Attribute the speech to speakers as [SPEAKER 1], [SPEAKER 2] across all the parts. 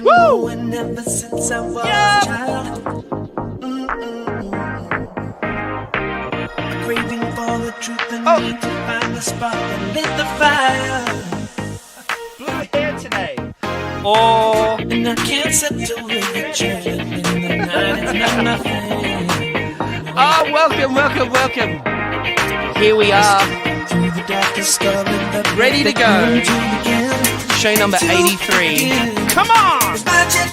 [SPEAKER 1] Woo! And ever since I was a child, craving for the truth and need to find the spark that lit the fire.
[SPEAKER 2] Blue hair today. Oh.
[SPEAKER 1] And I can't settle with the truth in the night. It's not nothing.
[SPEAKER 2] Oh, welcome. Here we are. Ready to go. Show number 83. Come on!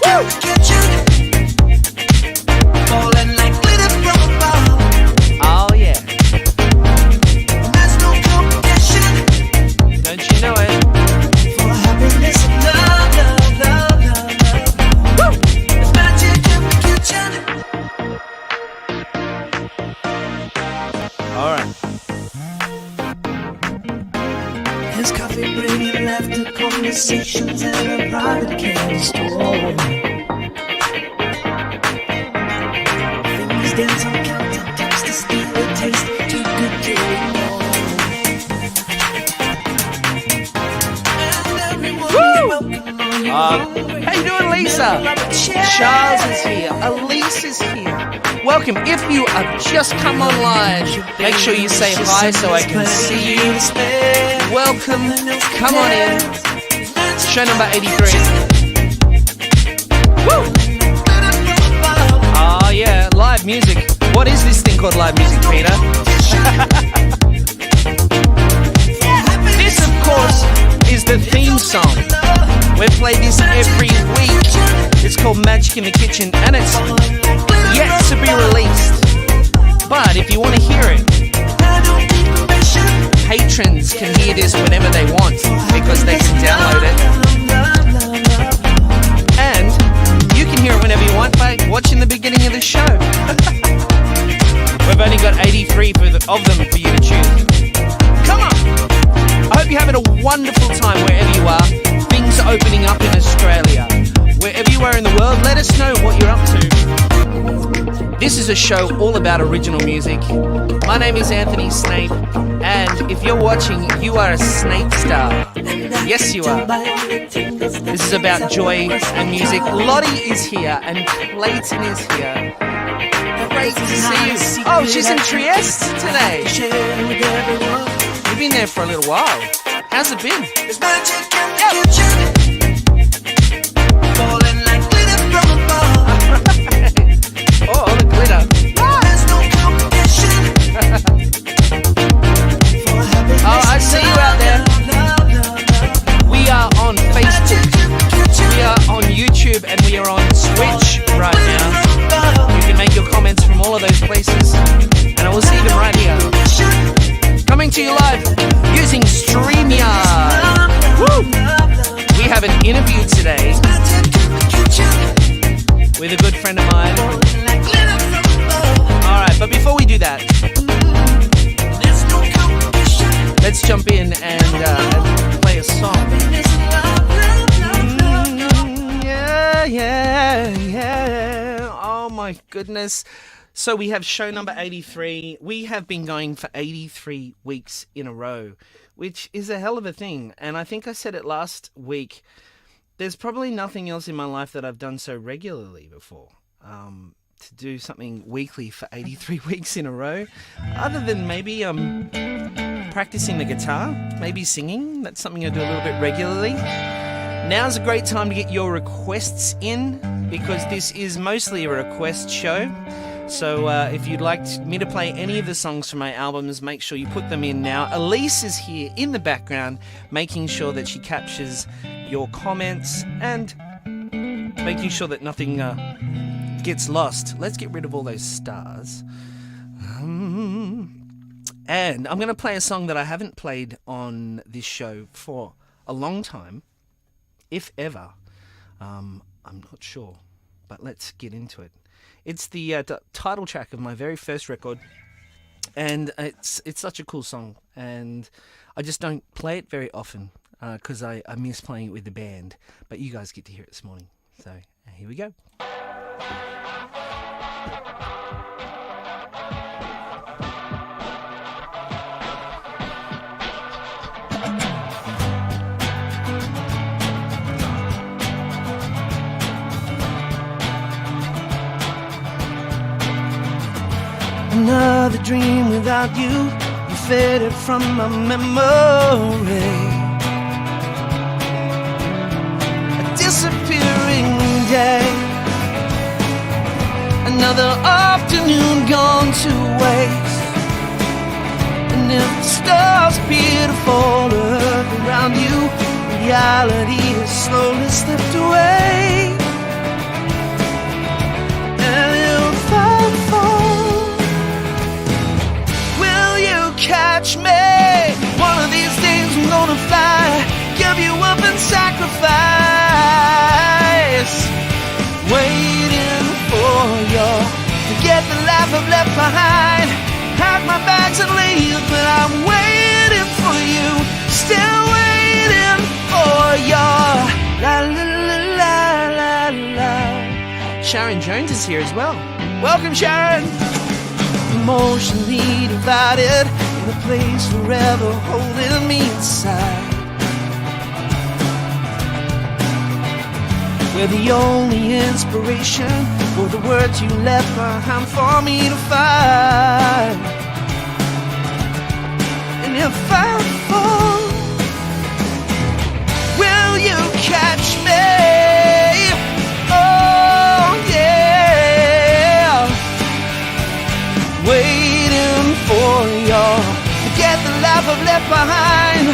[SPEAKER 2] Woo! Oh yeah. Don't you know it? All right.
[SPEAKER 1] His coffee bringing laughter, conversations in a private candy store. Fingers dance on countertops to steal a taste, too good to ignore. And everyone's welcome on your
[SPEAKER 2] How you doing, Lisa? Charles is here. Elise is here. Welcome. If you have just come online, make sure you say hi so I can see you. Welcome. Come on in. Show number 83. Woo! Oh yeah, live music. What is this thing called live music, Peter? This, of course, is the theme song. We play this every week. It's called Magic in the Kitchen, and it's yet to be released. But if you want to hear it, patrons can hear this whenever they want because they can download it. And you can hear it whenever you want by watching the beginning of the show. We've only got 83 of them for you to choose. Come on! I hope you're having a wonderful time wherever you are. Things are opening up in Australia. Wherever you are in the world, let us know what you're up to. This is a show all about original music. My name is Anthony Snape, and if you're watching, you are a Snape star. Yes, you are. This is about joy and music. Lottie is here, and Clayton is here. Great to see you. Oh, she's in Trieste today. You've been there for a little while. How's it been? Oh, the glitter. Oh, I see you out there. We are on Facebook. We are on YouTube, and we are on Twitch right now. You can make your comments from all of those places, and I will see them right here. Coming to you live using StreamYard. Woo! We have an interview today with a good friend of mine. Alright, but before we do that, let's jump in and play a song. Yeah. Oh my goodness. So we have show number 83. We have been going for 83 weeks in a row, which is a hell of a thing. And I think I said it last week. There's probably nothing else in my life that I've done so regularly before. To do something weekly for 83 weeks in a row, other than maybe practicing the guitar, maybe singing. That's something I do a little bit regularly. Now's a great time to get your requests in, because this is mostly a request show. So if you'd like me to play any of the songs from my albums, make sure you put them in now. Elise is here in the background, making sure that she captures your comments and making sure that nothing gets lost. Let's get rid of all those stars. And I'm going to play a song that I haven't played on this show for a long time, if ever. I'm not sure, but let's get into it. It's the title track of my very first record, and it's such a cool song, and I just don't play it very often because I miss playing it with the band, but you guys get to hear it this morning. So here we go.
[SPEAKER 1] Another dream without you, you faded from my memory. A disappearing day, another afternoon gone to waste. And if the stars appear to fall earth around you, reality has slowly slipped away. And if I fall, will you catch me? One of these days I'm gonna fly, give you up and sacrifice. Waiting for you, forget the life I've left behind. Pack my bags and leave, but I'm waiting for you, still waiting for you. La la la la la la.
[SPEAKER 2] Sharon Jones is here as well. Welcome, Sharon.
[SPEAKER 1] Emotionally divided, in a place forever holding me inside, where the only inspiration were the words you left behind for me to find. And if I fall, will you catch me? Oh yeah, waiting for you, forget the life I've left behind.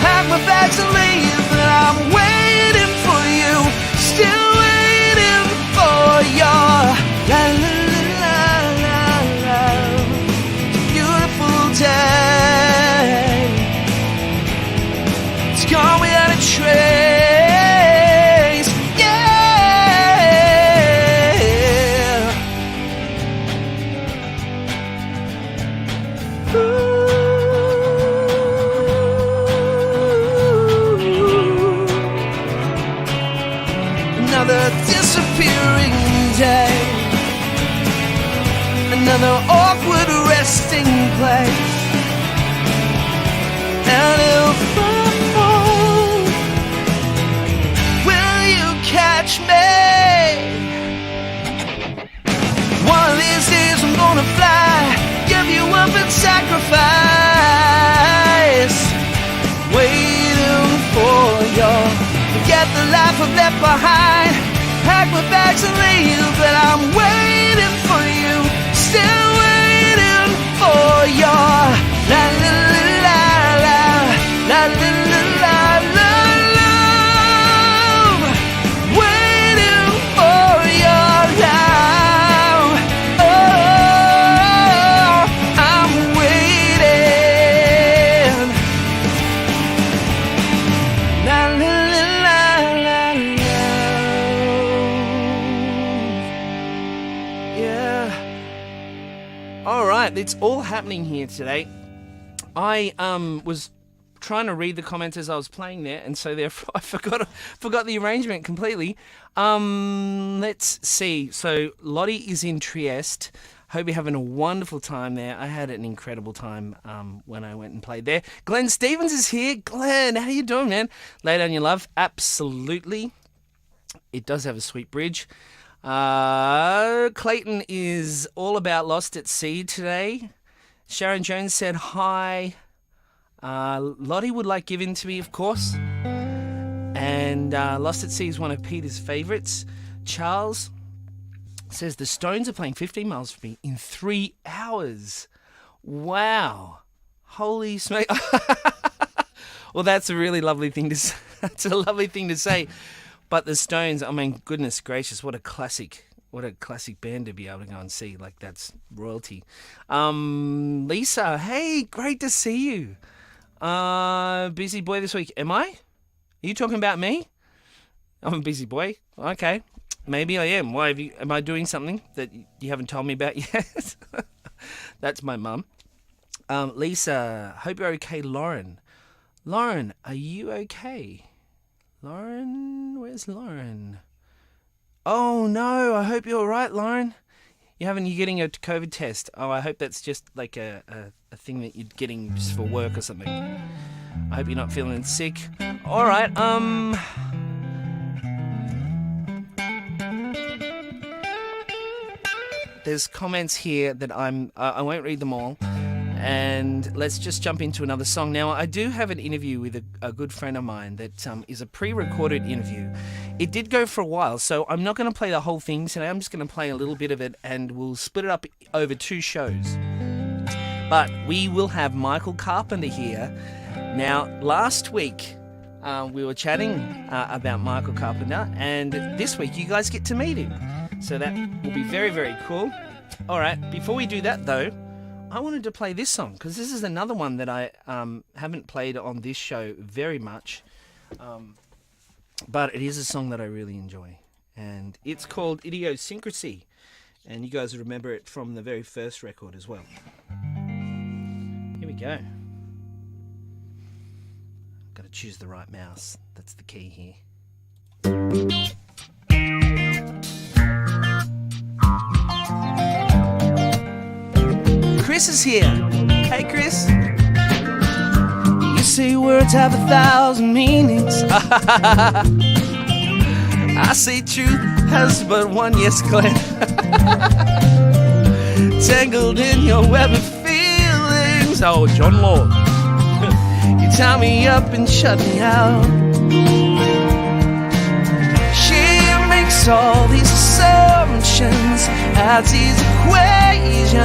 [SPEAKER 1] Pack my bags and leave, but I'm waiting for you, still waiting for you. La la la la la. Beautiful day, it's gone without a trace. Yeah. Ooh. Another disappearing day, another awkward resting place. And if I fall, will you catch me? One of these days I'm gonna fly, give you up and sacrifice. Waiting for you, forget the life I've left behind. Pack my bags and leave, but I'm waiting for you, still waiting for you. La la la la la, la la la la la, love, waiting for your love. Oh, I'm waiting. La la la la la la. Yeah.
[SPEAKER 2] All right, it's all happening here today. I was trying to read the comments as I was playing there, and so therefore I forgot the arrangement completely. Let's see. So Lottie is in Trieste. Hope you're having a wonderful time there. I had an incredible time when I went and played there. Glenn Stevens is here. Glenn, how you doing, man? Lay down your love. Absolutely. It does have a sweet bridge. Clayton is all about Lost at Sea today. Sharon Jones said hi. Lottie would like Given to Me, of course. And Lost at Sea is one of Peter's favourites. Charles says the Stones are playing 15 miles from me in 3 hours. Wow. Holy smoke. Well, that's a really lovely thing to say. That's a lovely thing to say. But the Stones, I mean, goodness gracious, what a classic band to be able to go and see. Like, that's royalty. Lisa, hey, great to see you. Busy boy this week. Am I? Are you talking about me? I'm a busy boy. Okay. Maybe I am. Why am I doing something that you haven't told me about yet? That's my mum. Lisa, hope you're okay. Lauren, are you okay? Lauren, where's Lauren? Oh no, I hope you're all right, Lauren. You're getting a COVID test. Oh, I hope that's just like a thing that you're getting just for work or something. I hope you're not feeling sick. All right, there's comments here that I won't read them all. And let's just jump into another song. Now, I do have an interview with a good friend of mine that is a pre-recorded interview. It did go for a while, so I'm not going to play the whole thing today. I'm just going to play a little bit of it, and we'll split it up over 2 shows. But we will have Michael Carpenter here. Now, last week, we were chatting about Michael Carpenter, and this week you guys get to meet him. So that will be very, very cool. All right, before we do that, though, I wanted to play this song because this is another one that I haven't played on this show very much, but it is a song that I really enjoy, and it's called Idiosyncrasy, and you guys remember it from the very first record as well. Here we go. Got to choose the right mouse. That's the key here. Chris is here. Hey, Chris. You say words have 1,000 meanings. I say truth has but one, yes, Glenn. Tangled in your web of feelings. Oh, John Lord. You tie me up and shut me out. She makes all these assumptions, adds these equations.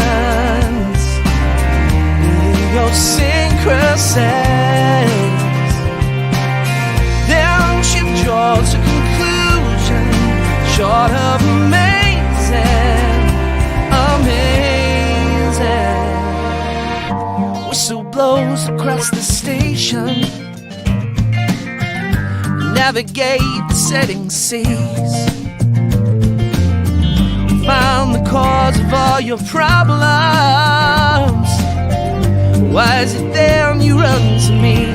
[SPEAKER 2] Idiosyncrasies. Then she draws a conclusion, short of amazing, amazing. Whistle blows across the station, navigate the setting seas, found the cause of all your problems. Why is it then you run to me?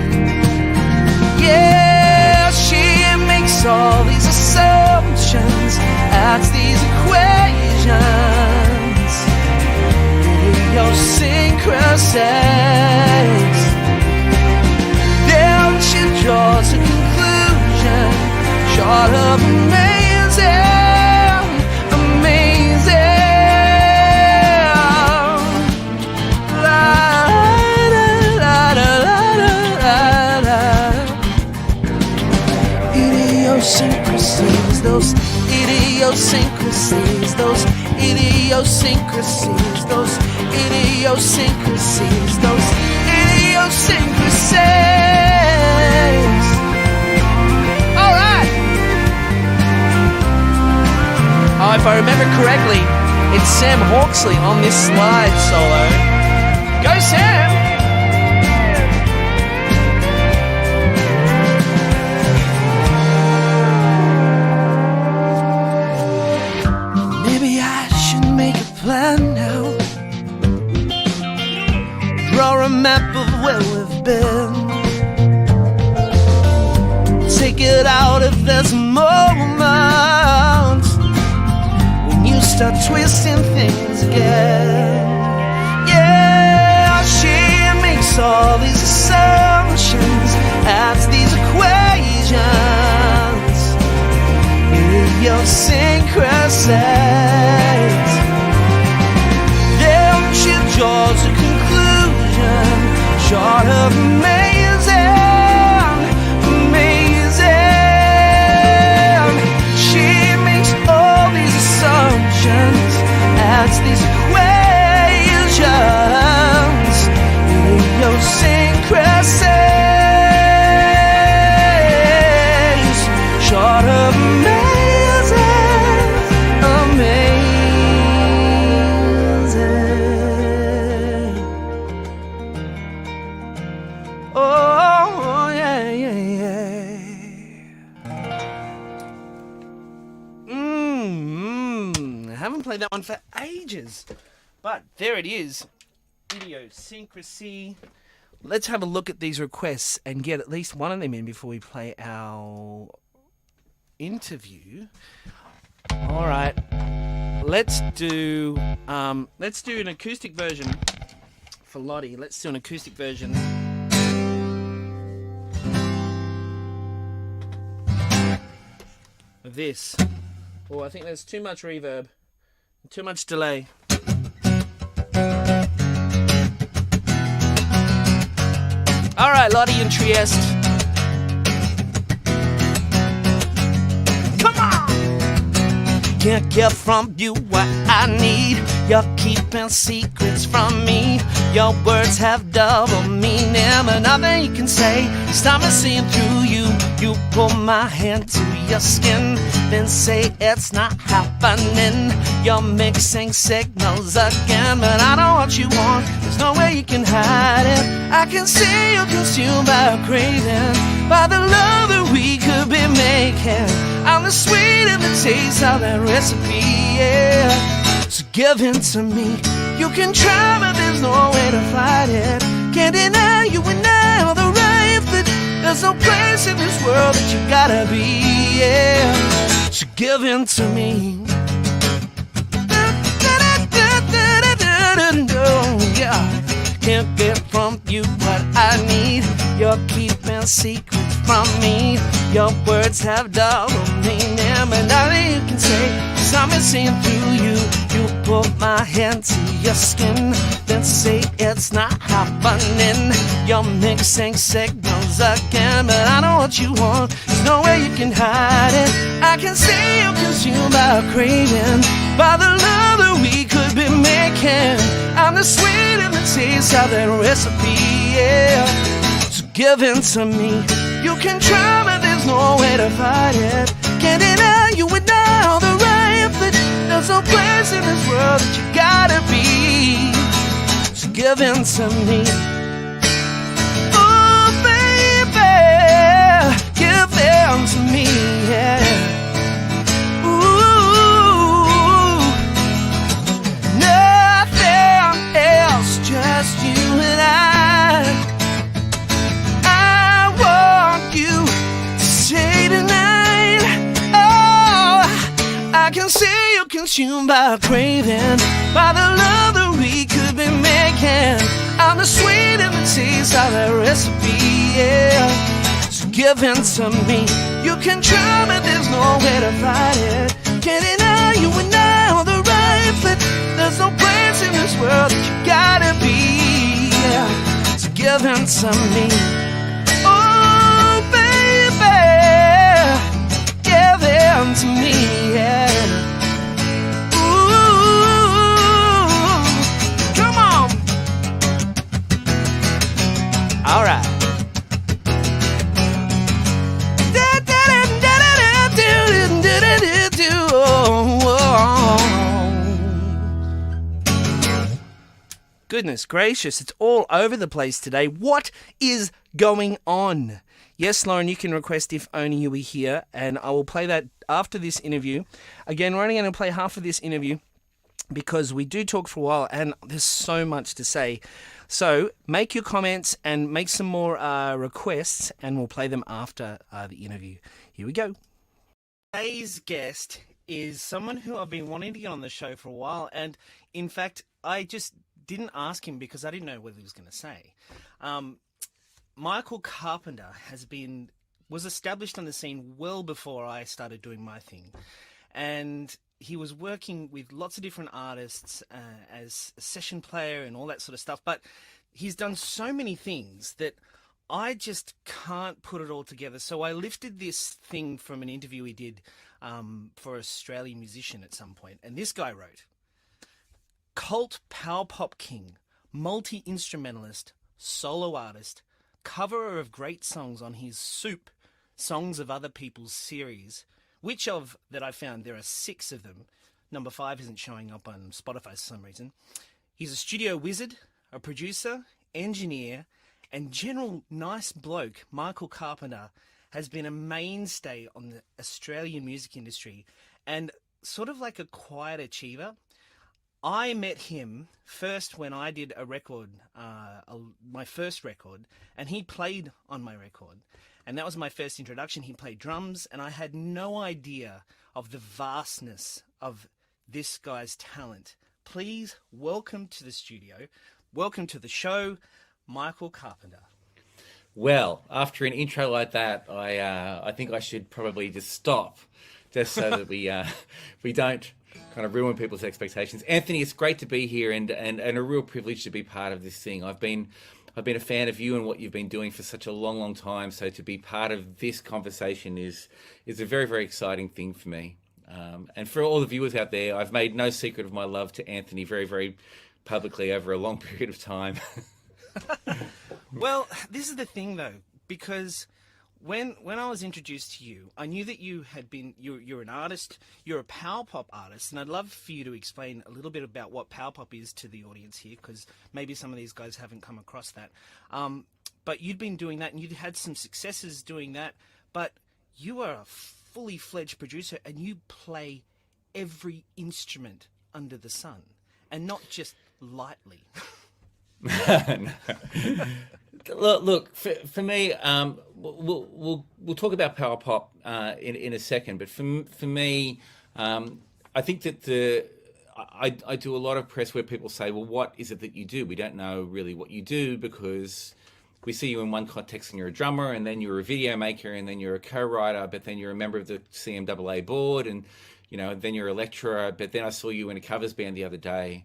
[SPEAKER 2] Yeah, she makes all these assumptions, adds these equations, idiosyncrasies. Then she draws a conclusion, short of amazing, amazing. Idiosyncrasies, those idiosyncrasies, those idiosyncrasies, those idiosyncrasies, those idiosyncrasies. All right. Oh, if I remember correctly, it's Sam Hawksley on this slide solo. Go, Sam! Plan now, draw a map of where we've been, take it out if there's a moment when you start twisting things again. Yeah, she makes all these assumptions, adds these equations, idiosyncrasies. She draws a conclusion, short of amazing, amazing. She makes all these assumptions, adds these equations, idiosyncrasies, short of amazing, amazing. Played that one for ages, but there it is. Idiosyncrasy. Let's have a look at these requests and get at least one of them in before we play our interview. All right, let's do an acoustic version for Lottie. Let's do an acoustic version. Of this. Oh, I think there's too much reverb. Too much delay. All right, Lottie in Trieste. Come on! Can't get from you what I need. You're keeping secrets from me. Your words have double meaning, but nothing you can say stop me seeing through you. You pull my hand to your skin, then say it's not happening. You're mixing signals again, but I know what you want. There's no way you can hide it. I can see you're consumed by a craving, by the love that we could be making. I'm the sweet and the taste of that recipe, yeah. So give in to me. You can try, but there's no way to fight it. Can't deny you and I are the right fit. There's no place in this world that you gotta be, yeah. So give in to me. Yeah. Can't get from you what I need. You're keeping secrets from me. Your words have double meaning, but nothing you can say I'm seeing through you. You pull my hand to your skin, then say it's not happening. You're mixing signals again, but I know what you want. There's no way you can hide it. I can see you're consumed by a craving, by the love that we could be making. I'm the sweet and the taste of that recipe, yeah. So give in to me. You can try, but there's no way to fight it. Can't deny you and I are the right fit. There's no place in this world that you gotta be. So give in to me. Oh, baby, give in to me, yeah. Ooh, nothing else, just you and I want you to say tonight. Oh, I can see you consumed by a craving, by the love that we could be making. I'm the sweet and the taste of that recipe, yeah. So give in to me. You can try, but there's no way to fight it. Can't deny you and I are the right fit. There's no place in this world that you gotta be, yeah. So give in to me. Oh, baby, give in to me, yeah. Ooh, come on. All right. Goodness gracious, it's all over the place today. What is going on? Yes, Lauren, you can request If Only You Were Here, and I will play that after this interview. Again, we're only going to play half of this interview because we do talk for a while and there's so much to say. So make your comments and make some more requests and we'll play them after the interview. Here we go. Today's guest is someone who I've been wanting to get on the show for a while, and in fact, I just didn't ask him because I didn't know what he was going to say. Michael Carpenter was established on the scene well before I started doing my thing, and he was working with lots of different artists as a session player and all that sort of stuff, but he's done so many things that I just can't put it all together. So I lifted this thing from an interview he did for an Australian musician at some point, and this guy wrote, cult power pop king, multi-instrumentalist, solo artist, coverer of great songs on his Soup, Songs of Other People's series, which of that I found there are 6 of them. Number 5 isn't showing up on Spotify for some reason. He's a studio wizard, a producer, engineer, and general nice bloke. Michael Carpenter has been a mainstay on the Australian music industry and sort of like a quiet achiever. I met him first when I did a record, my first record, and he played on my record. And that was my first introduction. He played drums, and I had no idea of the vastness of this guy's talent. Please welcome to the studio, welcome to the show, Michael Carpenter.
[SPEAKER 3] Well, after an intro like that, I think I should probably just stop, just so that we don't kind of ruin people's expectations. Anthony, it's great to be here and a real privilege to be part of this thing. I've been a fan of you and what you've been doing for such a long, long time. So to be part of this conversation is a very, very exciting thing for me. And for all the viewers out there, I've made no secret of my love to Anthony very, very publicly over a long period of time.
[SPEAKER 2] Well, this is the thing though, because when I was introduced to you, I knew that you're an artist, you're a power pop artist, and I'd love for you to explain a little bit about what power pop is to the audience here, because maybe some of these guys haven't come across that. But you'd been doing that, and you'd had some successes doing that, but you are a fully fledged producer, and you play every instrument under the sun, and not just lightly.
[SPEAKER 3] Look, for me, we'll talk about power pop in a second. But for me, I think that I do a lot of press where people say, "Well, what is it that you do?" We don't know really what you do because we see you in one context and you're a drummer, and then you're a video maker, and then you're a co-writer, but then you're a member of the CMAA board, and then you're a lecturer. But then I saw you in a covers band the other day.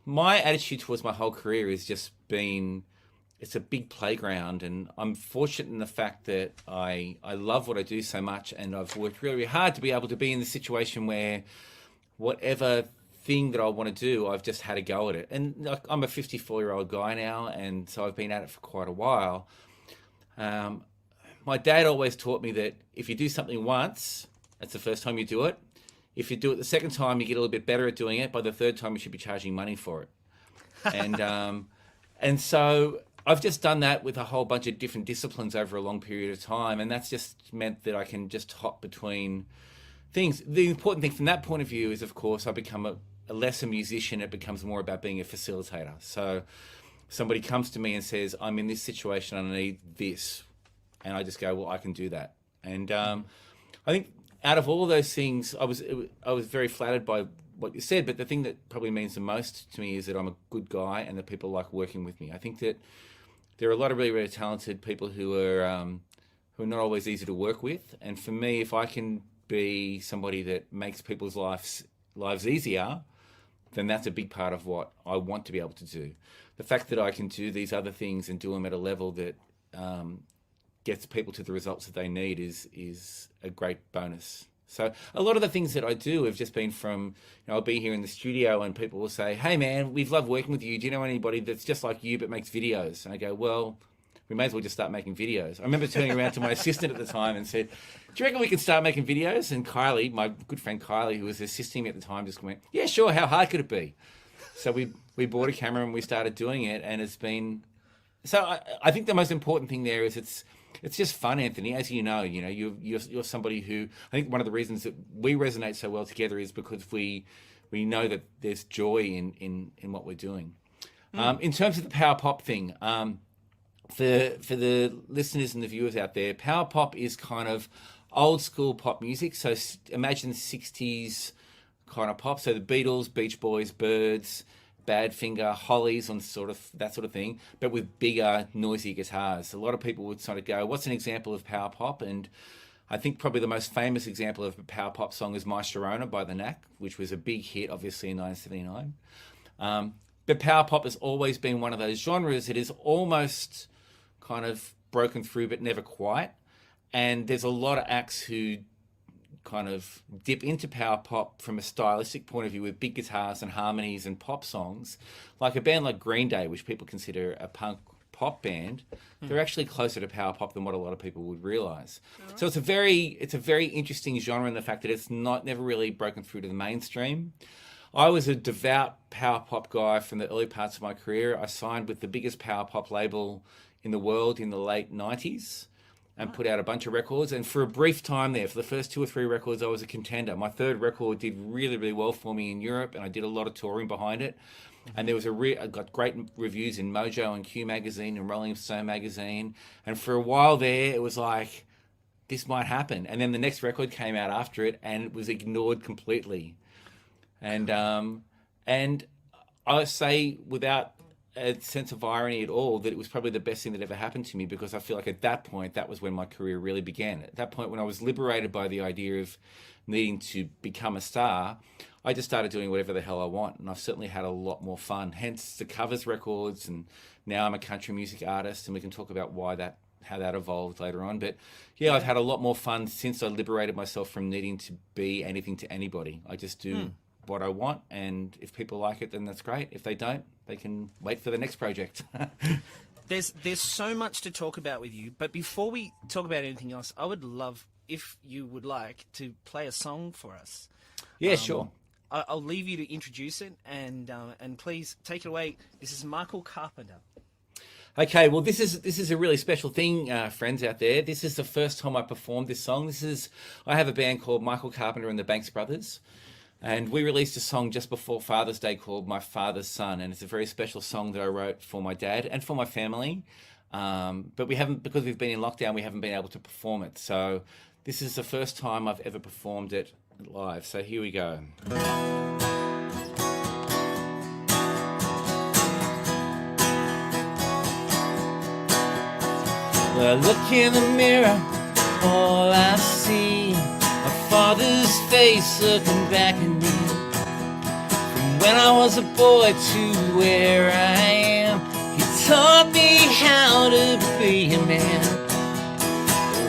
[SPEAKER 3] My attitude towards my whole career has just been, it's a big playground, and I'm fortunate in the fact that I love what I do so much, and I've worked really, really hard to be able to be in the situation where whatever thing that I want to do, I've just had a go at it. And I'm a 54-year-old guy now, and so I've been at it for quite a while. My dad always taught me that if you do something once, that's the first time you do it. If you do it the second time, you get a little bit better at doing it. By the third time, you should be charging money for it. And so I've just done that with a whole bunch of different disciplines over a long period of time. And that's just meant that I can just hop between things. The important thing from that point of view is, of course, I become a lesser musician. It becomes more about being a facilitator. So somebody comes to me and says, I'm in this situation, I need this. And I just go, well, I can do that. And I think out of all of those things, I was very flattered by what you said, but the thing that probably means the most to me is that I'm a good guy and that people like working with me. I think that there are a lot of really, really talented people who are not always easy to work with. And for me, if I can be somebody that makes people's lives easier, then that's a big part of what I want to be able to do. The fact that I can do these other things and do them at a level that gets people to the results that they need is a great bonus. So a lot of the things that I do have just been from, I'll be here in the studio and people will say, hey man, we've loved working with you. Do you know anybody that's just like you but makes videos? And I go, well, we may as well just start making videos. I remember turning around to my assistant at the time and said, do you reckon we can start making videos? And Kylie, my good friend Kylie, who was assisting me at the time, just went, yeah, sure, how hard could it be? So we bought a camera and we started doing it, and it's been... So I think the most important thing there is it's just fun, Anthony. As you know, you're somebody who, I think one of the reasons that we resonate so well together is because we know that there's joy in what we're doing. In terms of the power pop thing, for the listeners and the viewers out there, power pop is kind of old school pop music. So imagine 60s kind of pop. So the Beatles, Beach Boys, Byrds, Badfinger, Hollies, on that sort of thing, but with bigger, noisy guitars. A lot of people would sort of go, what's an example of power pop? And I think probably the most famous example of a power pop song is My Sharona by The Knack, which was a big hit, obviously, in 1979. But power pop has always been one of those genres that is almost kind of broken through, but never quite. And there's a lot of acts who kind of dip into power pop from a stylistic point of view with big guitars and harmonies and pop songs, like a band like Green Day, which people consider a punk pop band. They're actually closer to power pop than what a lot of people would realize. Right. So it's a very interesting genre in the fact that it's never really broken through to the mainstream. I was a devout power pop guy from the early parts of my career. I signed with the biggest power pop label in the world in the late 90s. And put out a bunch of records. And for a brief time there, for the first 2 or 3 records, I was a contender. My third record did really, really well for me in Europe, and I did a lot of touring behind it. And there was I got great reviews in Mojo and Q magazine and Rolling Stone magazine. And for a while there, it was like, this might happen. And then the next record came out after it, and it was ignored completely. And I say, without a sense of irony at all that it was probably the best thing that ever happened to me, because I feel like at that point, that was when my career really began. At that point, when I was liberated by the idea of needing to become a star, I just started doing whatever the hell I want, and I've certainly had a lot more fun. Hence the covers records, and now I'm a country music artist, and we can talk about how that evolved later on. But yeah, I've had a lot more fun since I liberated myself from needing to be anything to anybody. I just do what I want, and if people like it, then that's great. If they don't, they can wait for the next project.
[SPEAKER 2] There's so much to talk about with you, but before we talk about anything else, I would love, if you would like, to play a song for us.
[SPEAKER 3] Yeah, sure.
[SPEAKER 2] I'll leave you to introduce it, and please take it away. This is Michael Carpenter.
[SPEAKER 3] Okay, well, this is a really special thing, friends out there. This is the first time I performed this song. I have a band called Michael Carpenter and the Banks Brothers, and we released a song just before Father's Day called My Father's Son, and it's a very special song that I wrote for my dad and for my family. But we haven't, because we've been in lockdown, we haven't been able to perform it. So this is the first time I've ever performed it live. So here we go. Well, I look in the mirror, all I see, my father's face looking back at me. From when I was a boy to where I am, he taught me how to be a man.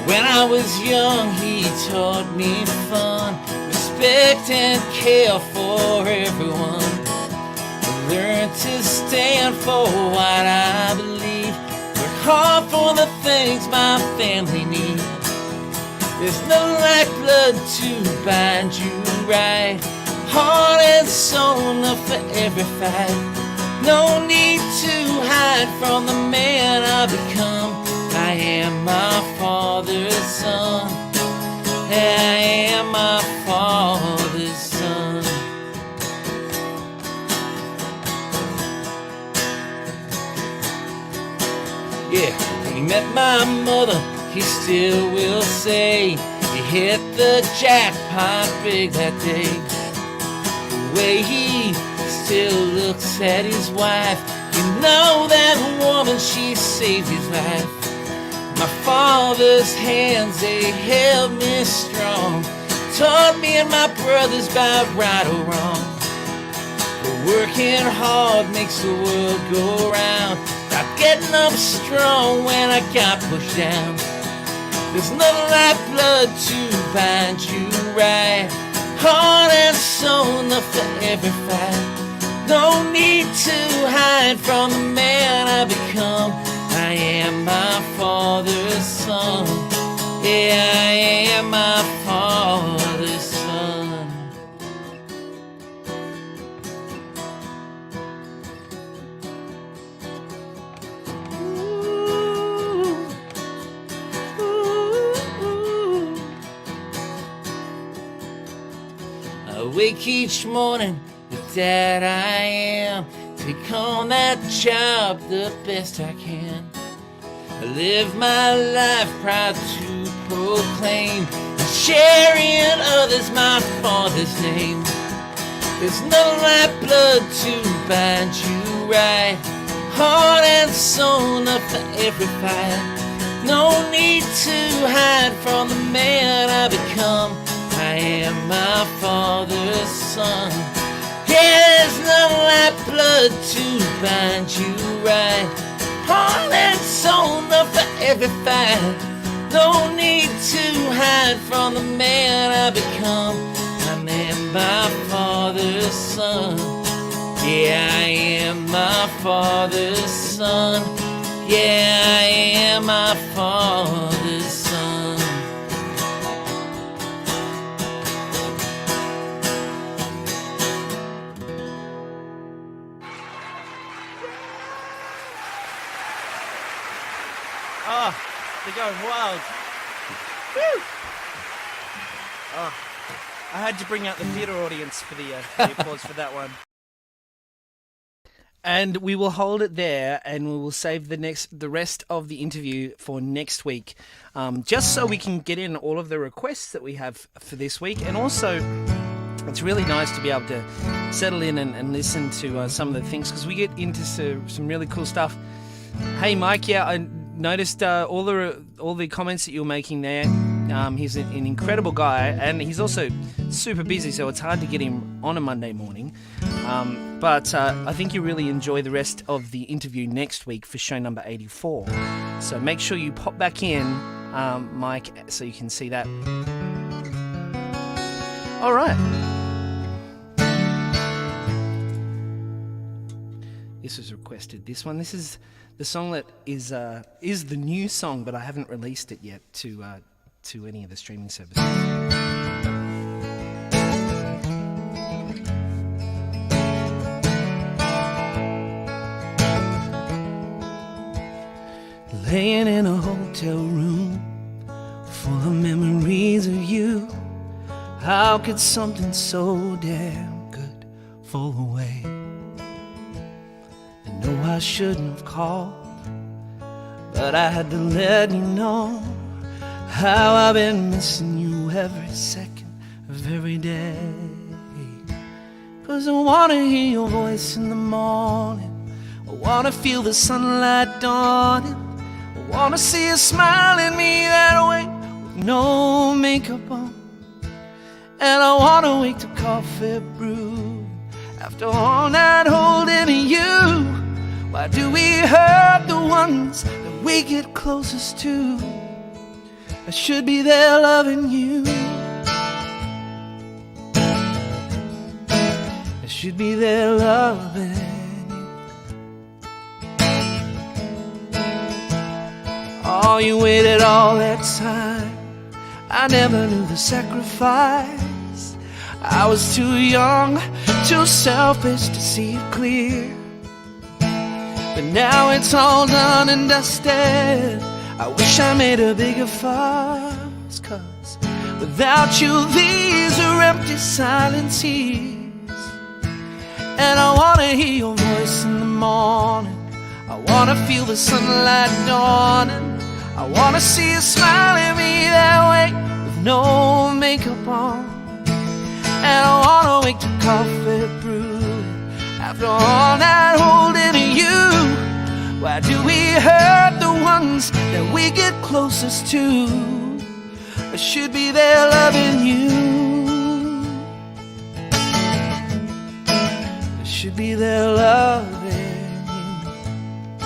[SPEAKER 3] When I was young, he taught me fun, respect and care for everyone. I learned to stand for what I believe, work hard for the things my family need. There's no lifeblood to bind you right, heart and soul enough for every fight. No need to hide from the man I've become. I am my father's son. I am my father's son. Yeah, when he met my mother, he still will say he hit the jackpot big that day. The way he still looks at his wife, you know that woman, she saved his life. My father's hands, they held me strong, taught me and my brothers about right or wrong. But working hard makes the world go round. Not getting up strong when I got pushed down. There's no lifeblood to bind you right, heart and soul enough for every fight. No need to hide from the man I become. I am my father's son. Yeah, I am my father's son. Ooh, ooh, ooh. I wake each morning with Dad I am, take on that job the best I can. I live my life proud to proclaim and share in others my father's name. There's no lifeblood to bind you right, heart and soul enough for every fight. No need to hide from the man I become. I am my father's son. Yeah, there's no lifeblood to bind you right, heart and soul enough for every fight. No need to hide from the man I become. I am my father's son. Yeah, I am my father's son. Yeah, I am my father's son.
[SPEAKER 2] Oh, they're going wild. Woo! Oh, I had to bring out the theatre audience for the applause for that one. And we will hold it there, and we will save the rest of the interview for next week, just so we can get in all of the requests that we have for this week, and also it's really nice to be able to settle in and listen to some of the things, because we get into some really cool stuff. Hey, Mike, yeah, I noticed all the comments that you're making there. He's an incredible guy, and he's also super busy, so it's hard to get him on a Monday morning. But I think you'll really enjoy the rest of the interview next week for show number 84. So make sure you pop back in, Mike, so you can see that. All right. This was requested. This is the song that is the new song, but I haven't released it yet to any of the streaming services. Laying in a hotel room full of memories of you. How could something so damn good fall away? I know I shouldn't have called, but I had to let you know how I've been missing you every second of every day. 'Cause I wanna hear your voice in the morning, I wanna feel the sunlight dawning, I wanna see you smile at me that way with no makeup on. And I wanna wake to coffee brew after all night holding you. Why do we hurt the ones that we get closest to? I should be there loving you. I should be there loving you. Oh, you waited all that time, I never knew the sacrifice. I was too young, too selfish to see it clear. But now it's all done and dusted, I wish I made a bigger fuss. 'Cause without you these are empty silent tears. And I wanna hear your voice in the morning, I wanna feel the sunlight dawning, I wanna see you smile at me that way with no makeup on. And I wanna wake to coffee brew after all night holding you. Why do we hurt the ones that we get closest to? I should be there loving you. I should be there loving you.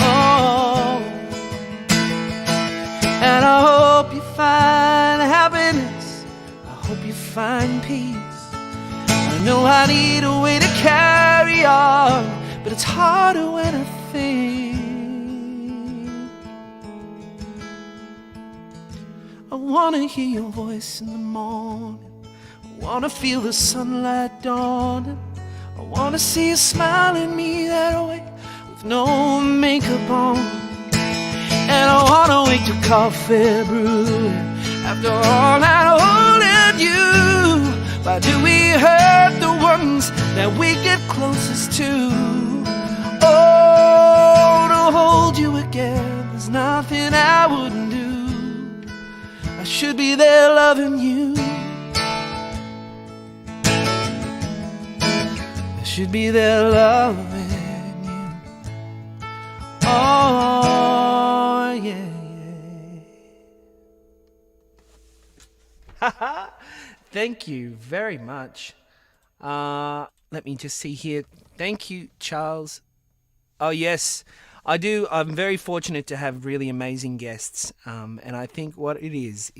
[SPEAKER 2] Oh, and I hope you find happiness, I hope you find peace. I know I need a way to carry on, but it's harder when I think. I wanna hear your voice in the morning, I wanna feel the sunlight dawning, I wanna see you smile at me that way with no makeup on. And I wanna wake to coffee brewing after all night holding you. Why do we hurt the ones that we get closest to? Oh, to hold you again, there's nothing I wouldn't do. I should be there loving you. I should be there loving you. Oh, yeah, yeah. Thank you very much. Let me just see here. Thank you, Charles. Oh, yes, I do. I'm very fortunate to have really amazing guests. And I think what it is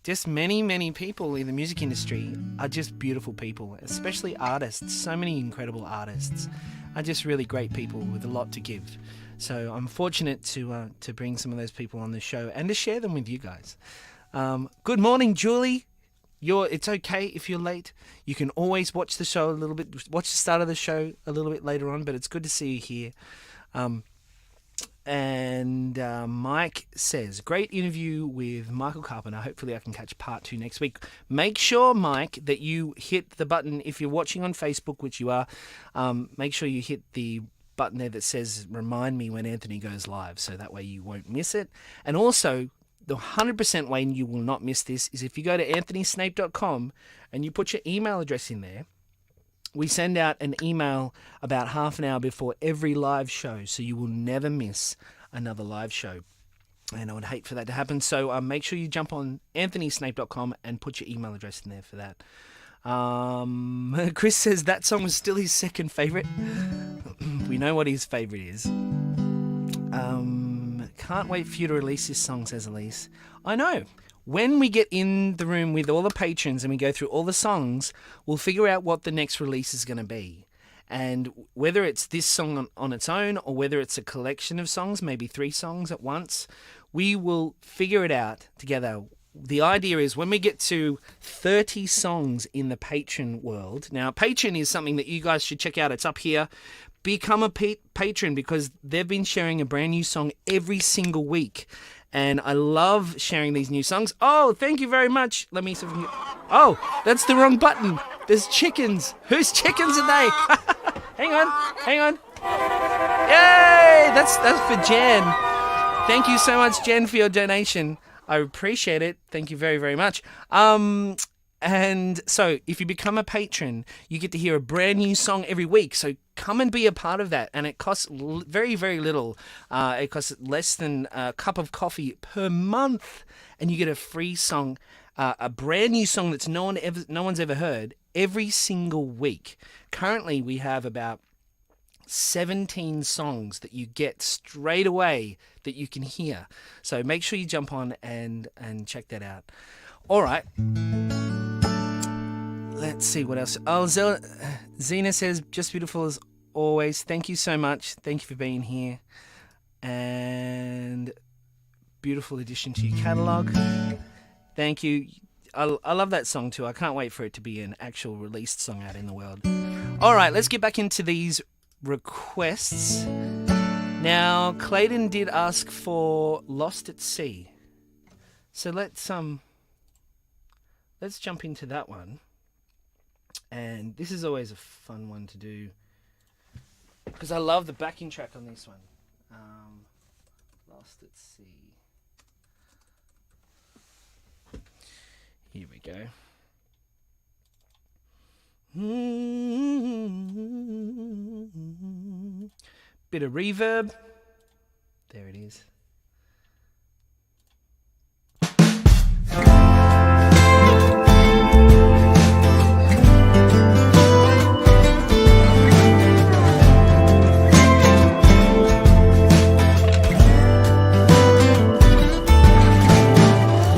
[SPEAKER 2] just many, many people in the music industry are just beautiful people, especially artists. So many incredible artists are just really great people with a lot to give. So I'm fortunate to bring some of those people on the show and to share them with you guys. Good morning, Julie. It's okay if you're late. You can always watch the show watch the start of the show a little bit later on, but it's good to see you here. Mike says, great interview with Michael Carpenter. Hopefully I can catch part 2 next week. Make sure, Mike, that you hit the button if you're watching on Facebook, which you are. Make sure you hit the button there that says remind me when Anthony goes live, so that way you won't miss it. And also, the 100% way you will not miss this is if you go to anthonysnape.com and you put your email address in there. We send out an email about half an hour before every live show, so you will never miss another live show. And I would hate for that to happen. So make sure you jump on anthonysnape.com and put your email address in there for that. Chris says that song was still his second favourite. We know what his favourite is. Can't wait for you to release this song, says Elise. I know. When we get in the room with all the patrons and we go through all the songs, we'll figure out what the next release is going to be. And whether it's this song on its own or whether it's a collection of songs, maybe 3 songs at once, we will figure it out together. The idea is when we get to 30 songs in the patron world. Now, patron is something that you guys should check out. It's up here. Become a patron because they've been sharing a brand new song every single week. And I love sharing these new songs. Oh, thank you very much. Let me see if Oh, that's the wrong button. There's chickens. Whose chickens are they? Hang on. Yay! That's for Jen. Thank you so much, Jen, for your donation. I appreciate it. Thank you very, very much. And so if you become a patron, you get to hear a brand new song every week. So come and be a part of that. And it costs very, very little. It costs less than a cup of coffee per month. And you get a free song, a brand new song that's no one's ever heard every single week. Currently, we have about 17 songs that you get straight away that you can hear. So make sure you jump on and check that out. All right. Let's see what else. Oh, Zena says, just beautiful as always. Thank you so much. Thank you for being here. And beautiful addition to your catalogue. Thank you. I love that song too. I can't wait for it to be an actual released song out in the world. All right, let's get back into these requests. Now, Clayton did ask for Lost at Sea. So let's jump into that one. And this is always a fun one to do because I love the backing track on this one. Lost at Sea. Here we go. Bit of reverb. There it is.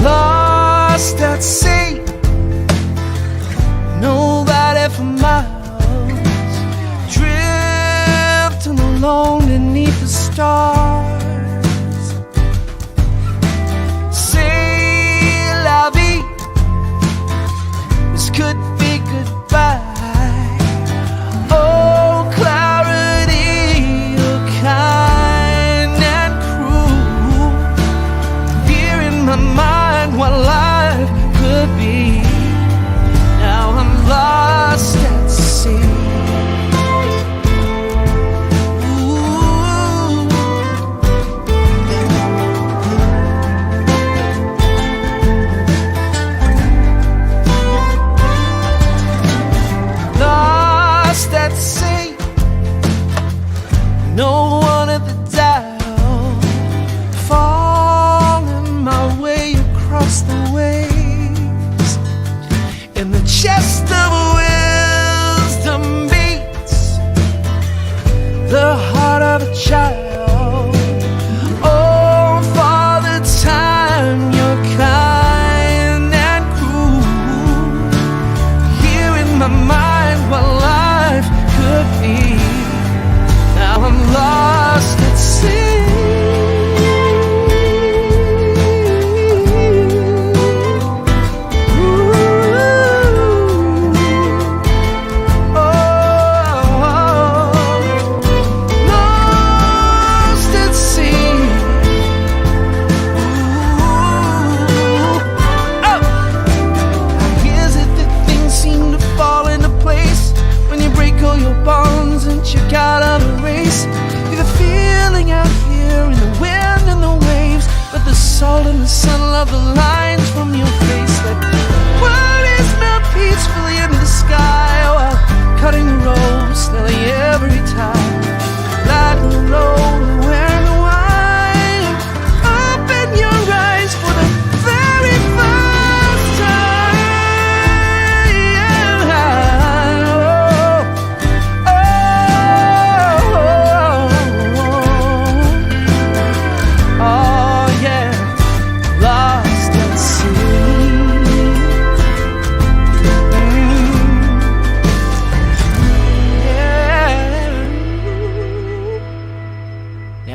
[SPEAKER 1] Lost at sea, nobody for miles, drifting alone beneath the stars.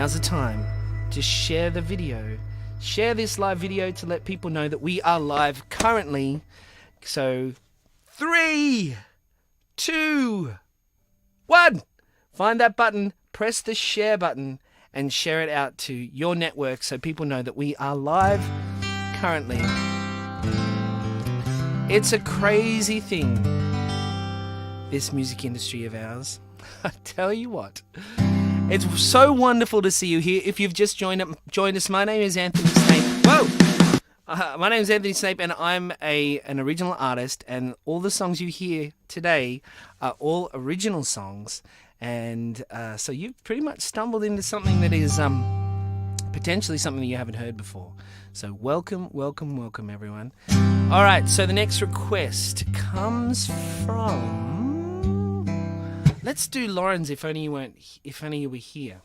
[SPEAKER 2] now's the time to share the video. Share this live video to let people know that we are live currently. So 3, 2, 1. Find that button, press the share button, and share it out to your network so people know that we are live currently. It's a crazy thing, this music industry of ours. I tell you what, it's so wonderful to see you here. If you've just joined us, my name is Anthony Snape. Whoa! My name is Anthony Snape, and I'm an original artist, and all the songs you hear today are all original songs. And so you've pretty much stumbled into something that is potentially something that you haven't heard before. So welcome, welcome, welcome, everyone. All right, so the next request comes from... Let's do Lauren's If Only You Were Here.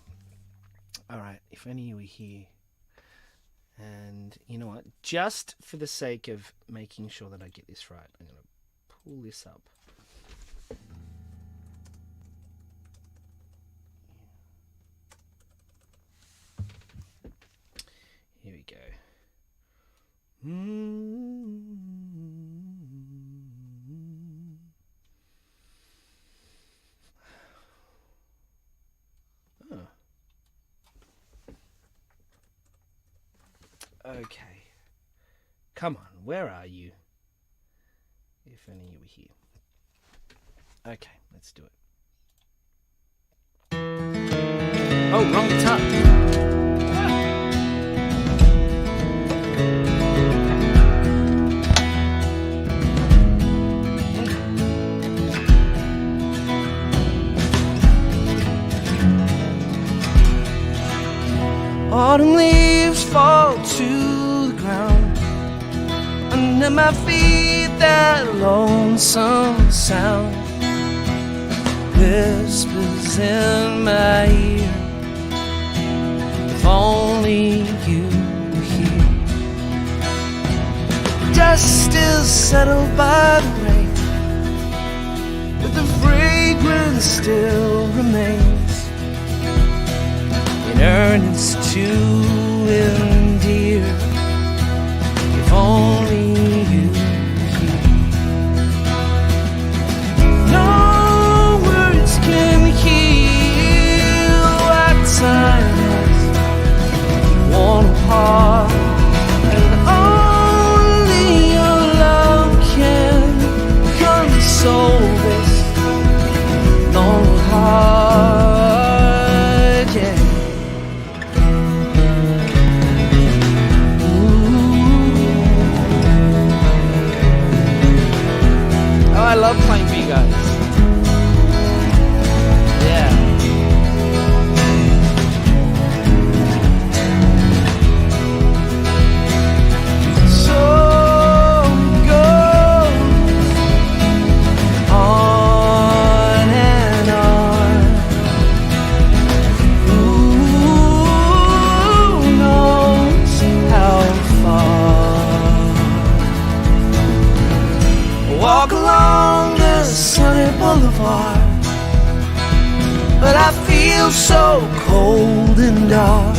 [SPEAKER 2] All right, If Only You Were Here. And you know what? Just for the sake of making sure that I get this right, I'm going to pull this up. Here we go. Oh. Okay. Come on, where are you? If only you were here. Okay, let's do it. Oh, wrong guitar. Autumn leaves fall to the ground. Under my feet that lonesome sound whispers in my ear. If only you were here. Dust is settled by the rain, but the fragrance still remains. Earnest to endear. If only you were here. No words can heal what time has worn apart, and only your love can console this lonely heart. Yeah. I love playing for you guys. Yeah. So go on and on. Who knows how far? Walk along the sunny boulevard, but I feel so cold and dark.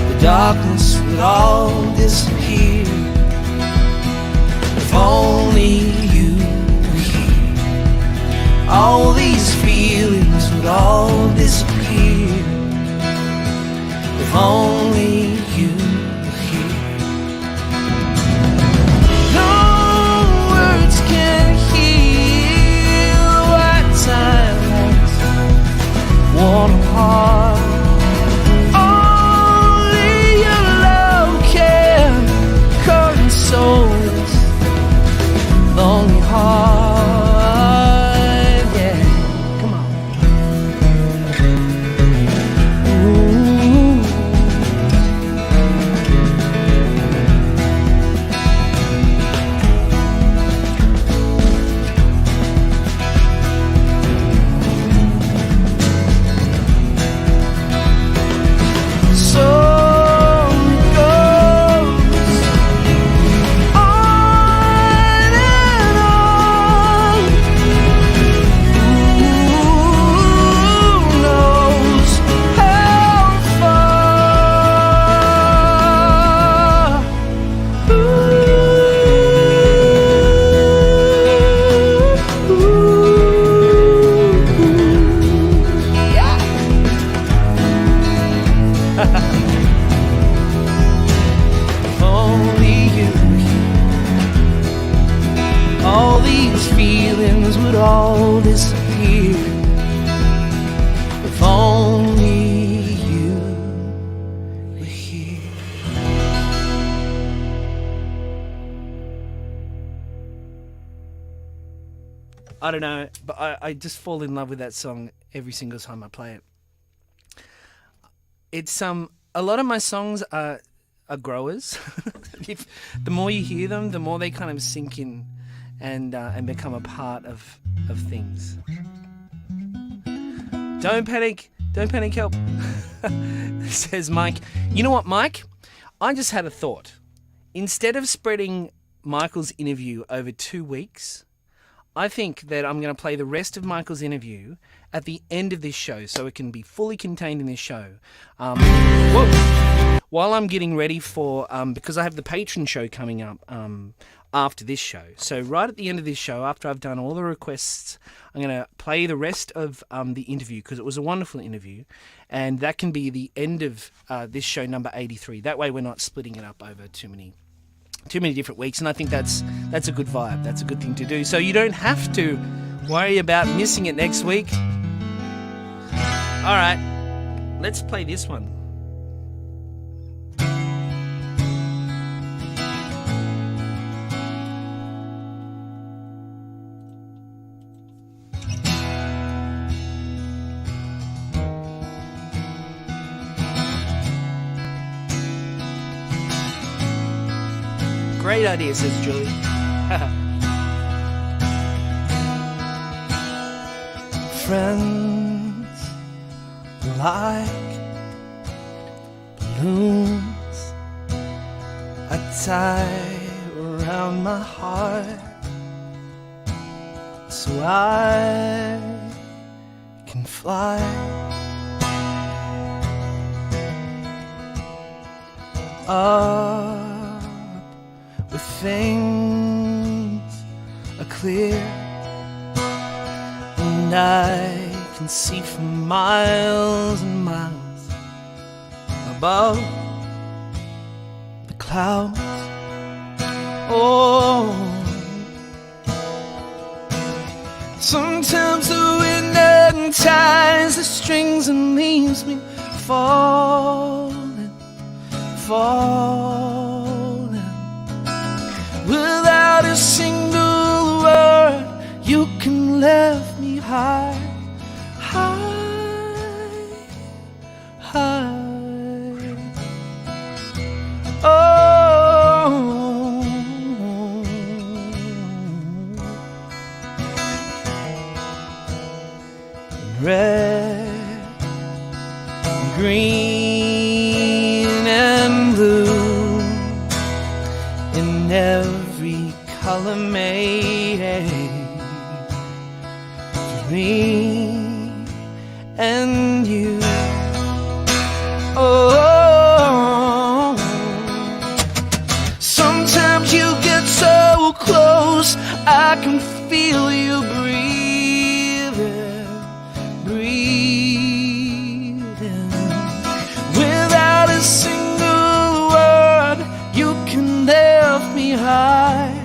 [SPEAKER 2] The darkness would all disappear if only you were here. All these feelings would all disappear if only you were here. No words can heal what time has worn apart. Only your love can console this lonely heart. Yeah, come on.
[SPEAKER 1] all disappear. If only you were here. I don't know, but I just fall in love with that song every single time I play it. It's a lot of my songs are growers. The more you hear them, the more they kind of sink in and become a part of things. Don't panic, help, says Mike. You know what, Mike? I just had a thought. Instead of spreading Michael's interview over 2 weeks, I think that I'm going to play the rest of Michael's interview at the end of this show so it can be fully contained in this show. While I'm getting ready for, because I have the patron show coming up after this show. So right at the end of this show, after I've done all the requests, I'm going to play the rest of the interview because it was a wonderful interview. And that can be the end of this show number 83. That way we're not splitting it up over too many different weeks, and I think that's a good vibe. That's a good thing to do. So you don't have to worry about missing it next week. All right, let's play this one. Great idea, says Julie. Friends like balloons I tie around my heart so I can fly. Where things are clear and I can see for miles and miles above the clouds. Oh, sometimes the wind unties the strings and leaves me falling, without a single word. You can lift me high, oh, red, green and blue, in every color made for me and you. Oh, sometimes you get so close I can feel you breathing. Without a single word, you can lift me high.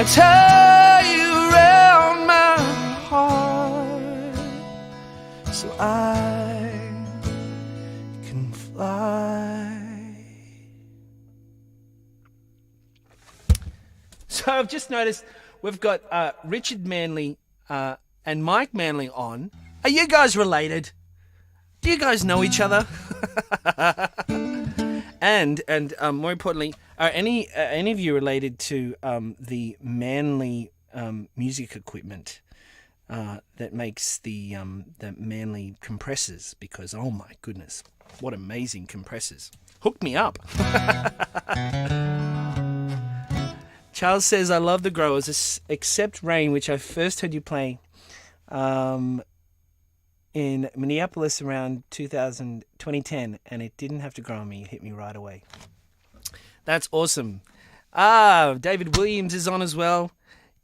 [SPEAKER 1] Tie you around my heart so I can fly. So I've just noticed we've got Richard Manley and Mike Manley on. Are you guys related? Do you guys know each other? And more importantly, are any of you related to the Manley music equipment that makes the Manley compressors? Because oh my goodness, what amazing compressors! Hook me up. Charles says, "I love the Growers, except Rain, which I first heard you play
[SPEAKER 2] in Minneapolis around 2010, and it didn't have to grow on me. It hit me right away. That's awesome. David Williams is on as well.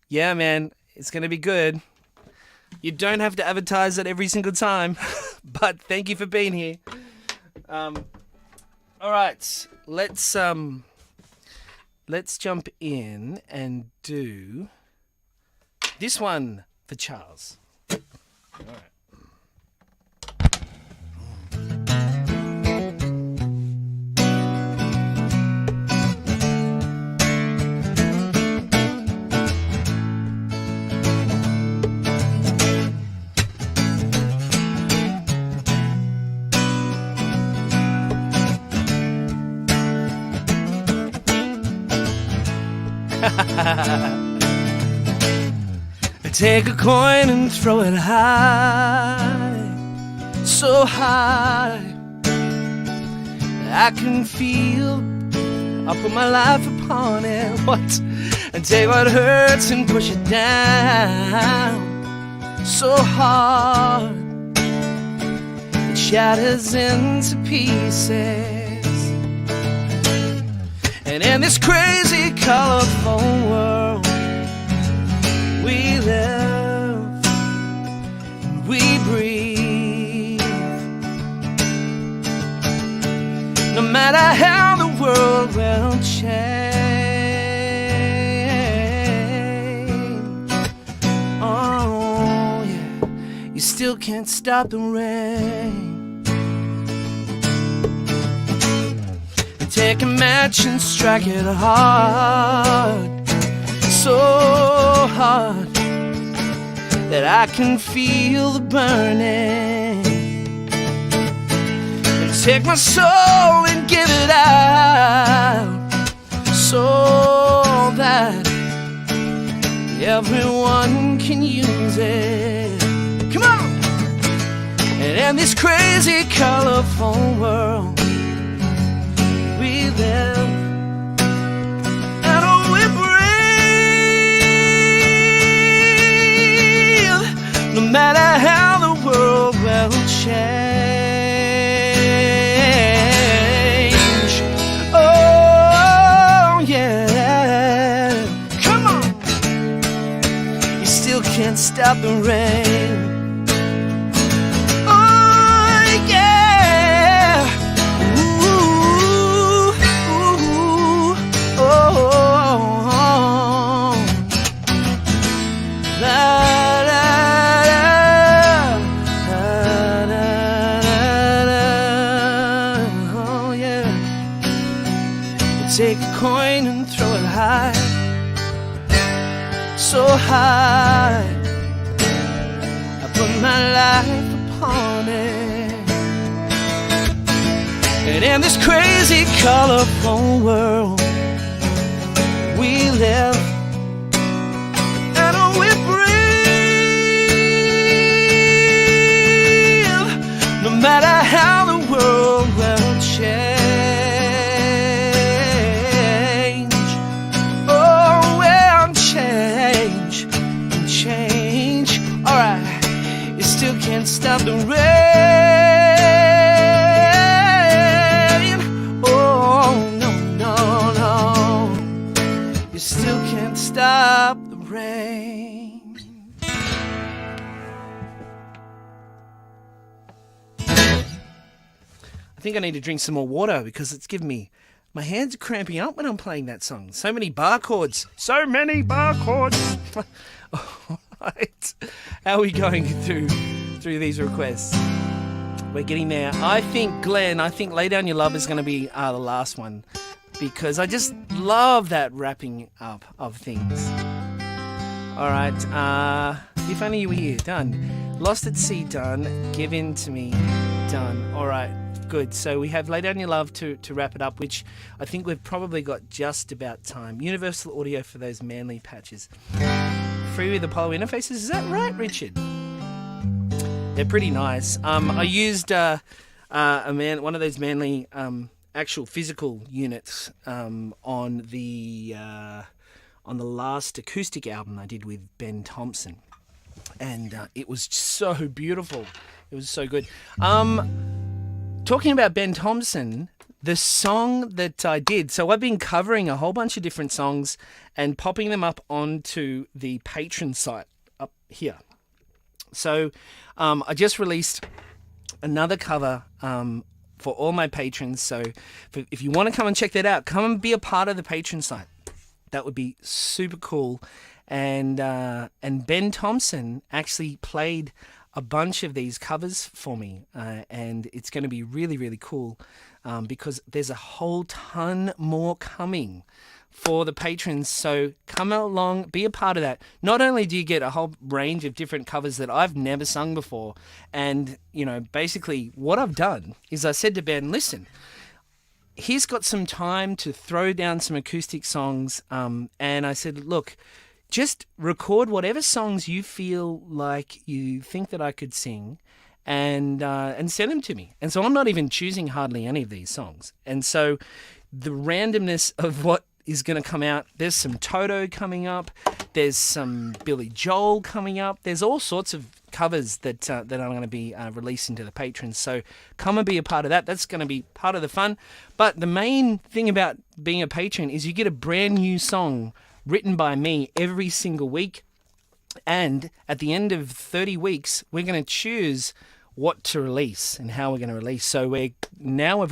[SPEAKER 2] Yeah, man, it's going to be good. You don't have to advertise it every single time, but thank you for being here. All right, let's jump in and do this one for Charles. All right. Take a coin and throw it high, so high I can feel I put my life upon it. What? And take what hurts and push it down so hard it shatters into pieces. And in this crazy, colorful world we live, we breathe. No matter how the world will change, oh yeah, you still can't stop the rain. Take a match and strike it hard, so hard that I can feel the burning. And take my soul and give it out, so that everyone can use it. Come on! And in this crazy, colorful world we live, and oh, we breathe. No matter how the world will change, oh yeah, come on, you still can't stop the rain. Take a coin and throw it high, so high I put my life upon it. And in this crazy, colorful world we live, and oh, we breathe. No matter how the world will change, can't stop the rain. Oh, no, no, no. You still can't stop the rain. I think I need to drink some more water because it's giving me... My hands are cramping up when I'm playing that song. So many bar chords. So many bar chords. All right. How are we going through these requests? We're getting there. I think Lay Down Your Love is going to be the last one, because I just love that wrapping up of things. All right. If Only You Were Here, done. Lost at Sea, done. Give In to Me, done. All right, good. So we have Lay Down Your Love to wrap it up, which I think we've probably got just about time. Universal Audio for those manly patches. Free with Apollo interfaces, is that right, Richard? They're pretty nice. I used one of those manly actual physical units on the last acoustic album I did with Ben Thompson. and it was so beautiful. It was so good. Talking about Ben Thompson, the song that I did, so I've been covering a whole bunch of different songs and popping them up onto the Patreon site up here. So I just released another cover for all my patrons. So if you want to come and check that out, come and be a part of the Patreon site. That would be super cool. And Ben Thompson actually played a bunch of these covers for me, and it's going to be really, really cool because there's a whole ton more coming for the patrons. So come along, be a part of that. Not only do you get a whole range of different covers that I've never sung before, and, you know, basically what I've done is I said to Ben, listen, he's got some time to throw down some acoustic songs, and I said, look, just record whatever songs you feel like you think that I could sing, and send them to me. And so I'm not even choosing hardly any of these songs. And so the randomness of what is going to come out, there's some Toto coming up, there's some Billy Joel coming up, there's all sorts of covers that I'm going to be releasing to the patrons. So come and be a part of that. That's going to be part of the fun. But the main thing about being a patron is you get a brand new song written by me every single week, and at the end of 30 weeks we're going to choose what to release and how we're going to release. So we've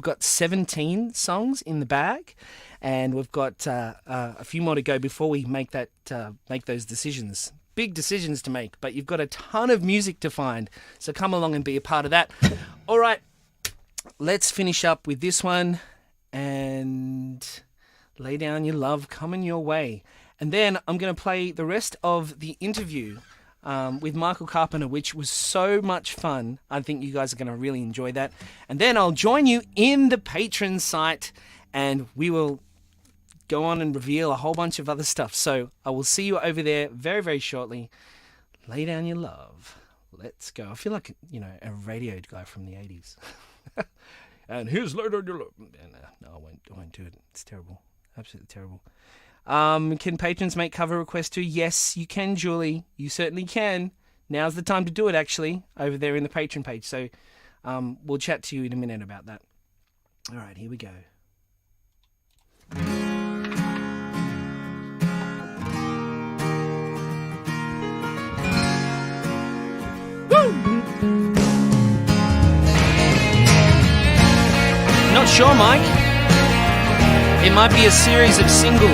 [SPEAKER 2] got 17 songs in the bag, and we've got a few more to go before we make those decisions. Big decisions to make, but you've got a ton of music to find, so come along and be a part of that. All right, let's finish up with this one, and Lay Down Your Love Coming Your Way. And then I'm going to play the rest of the interview with Michael Carpenter, which was so much fun. I think you guys are going to really enjoy that. And then I'll join you in the Patreon site, and we will go on and reveal a whole bunch of other stuff. So I will see you over there very, very shortly. Lay Down Your Love. Let's go. I feel like, you know, a radio guy from the 80s. And here's Lay Down Your Love. No, I won't do it. It's terrible. Absolutely terrible. Can patrons make cover requests too? Yes, you can, Julie. You certainly can. Now's the time to do it, actually, over there in the Patreon page. So we'll chat to you in a minute about that. All right, here we go. Woo! Not sure, Mike. It might be a series of singles.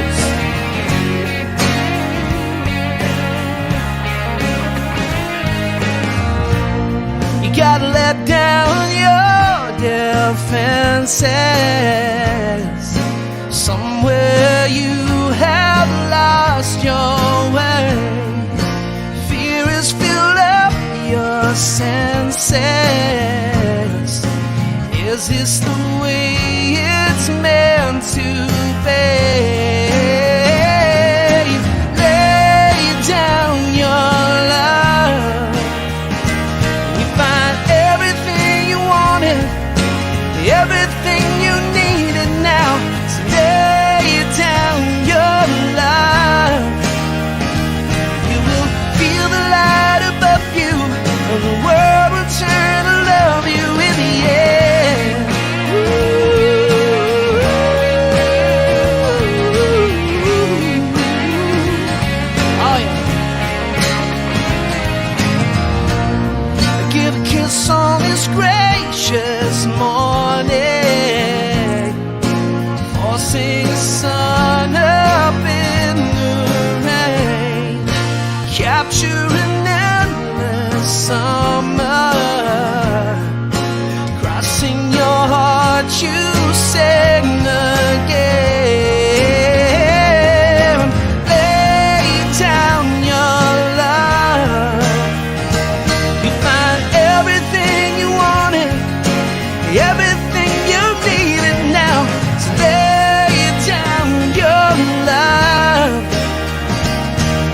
[SPEAKER 2] You gotta let down your defenses. Somewhere you have lost your way. Fear has filled up your senses. Is this the way it's meant to be? Lay down your love. You find everything you wanted, everything you needed now. So lay down your love. You will feel the light above you, and the world will turn to love you in the end. On this gracious morning, forcing the sun up in the rain, capturing endless summer, crossing your heart, you sing again. Lay down your love. You find everything you wanted, everything you needed now. So lay down your love.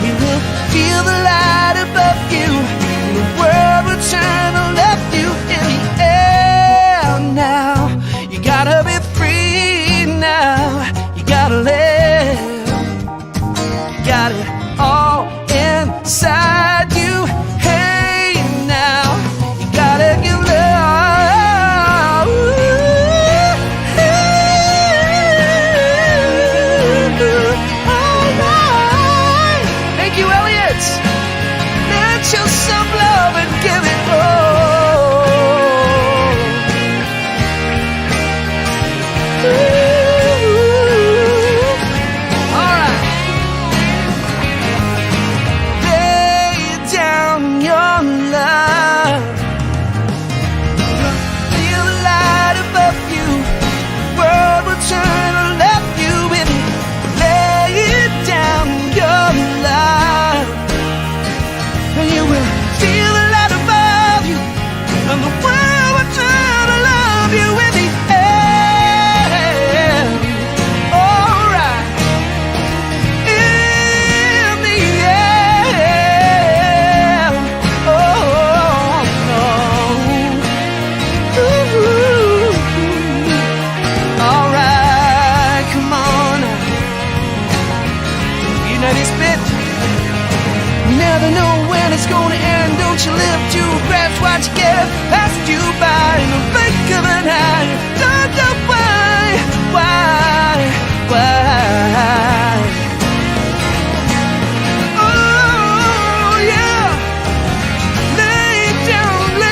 [SPEAKER 2] We will feel the light above you, and the world will turn to love you in the air now. You gotta be free now. You gotta live. You got it all inside you.
[SPEAKER 1] never know when it's gonna end. Don't you live to grasp what you get passed you by in the blink of an eye. Don't know why. Oh yeah, lay down your love.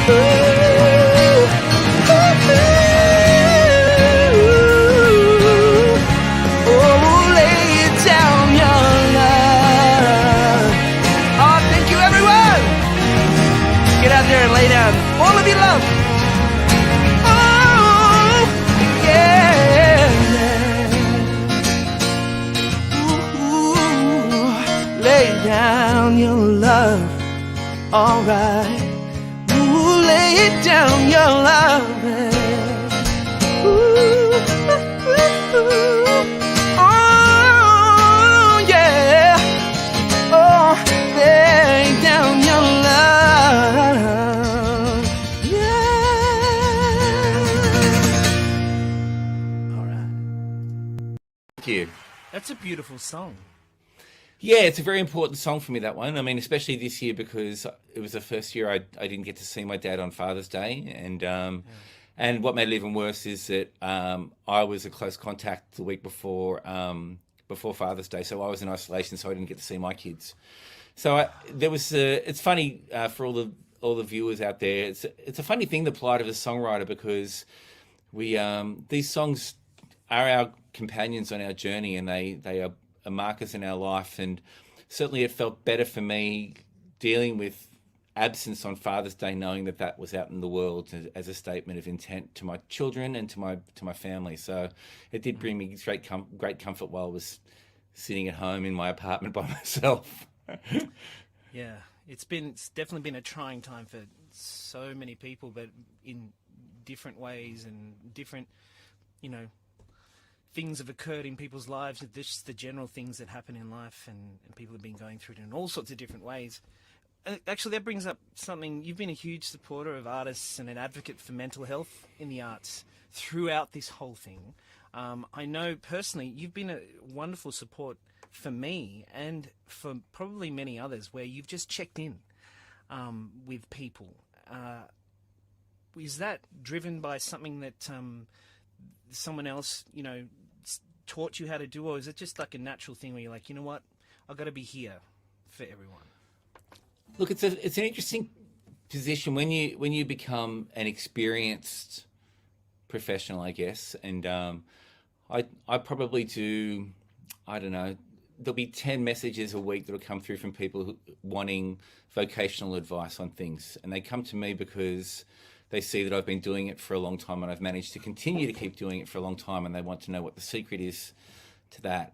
[SPEAKER 1] Oh, lay down your love. Oh, thank you, everyone. Get out there and lay down all of your love. Oh, yeah. Ooh, lay down your love. All right. Ooh, lay down your love. Ooh, oh, yeah. Oh, lay down your love. Yeah. All right.
[SPEAKER 3] Thank you.
[SPEAKER 2] That's a beautiful song.
[SPEAKER 3] Yeah, it's a very important song for me, that one. I mean, especially this year because it was the first year I didn't get to see my dad on Father's Day. And what made it even worse is that I was a close contact the week before Father's Day. So I was in isolation, so I didn't get to see my kids. So it's funny for all the viewers out there. It's a funny thing, the plight of a songwriter, because these songs are our companions on our journey, and they are markers in our life. And certainly it felt better for me dealing with absence on Father's Day, knowing that was out in the world as a statement of intent to my children and to my family. So it did bring me great comfort while I was sitting at home in my apartment by myself.
[SPEAKER 2] Yeah, it's definitely been a trying time for so many people, but in different ways and different, things have occurred in people's lives. Just the general things that happen in life, and people have been going through it in all sorts of different ways. Actually, that brings up something. You've been a huge supporter of artists and an advocate for mental health in the arts throughout this whole thing. I know personally you've been a wonderful support for me and for probably many others, where you've just checked in with people. Is that driven by something that someone else, taught you how to do, or is it just like a natural thing where you're like, you know what, I've got to be here for everyone?
[SPEAKER 3] Look, it's an interesting position when you become an experienced professional, I guess. And I probably do, I don't know, there'll be 10 messages a week that'll come through from people wanting vocational advice on things, and they come to me because they see that I've been doing it for a long time and I've managed to continue to keep doing it for a long time, and they want to know what the secret is to that.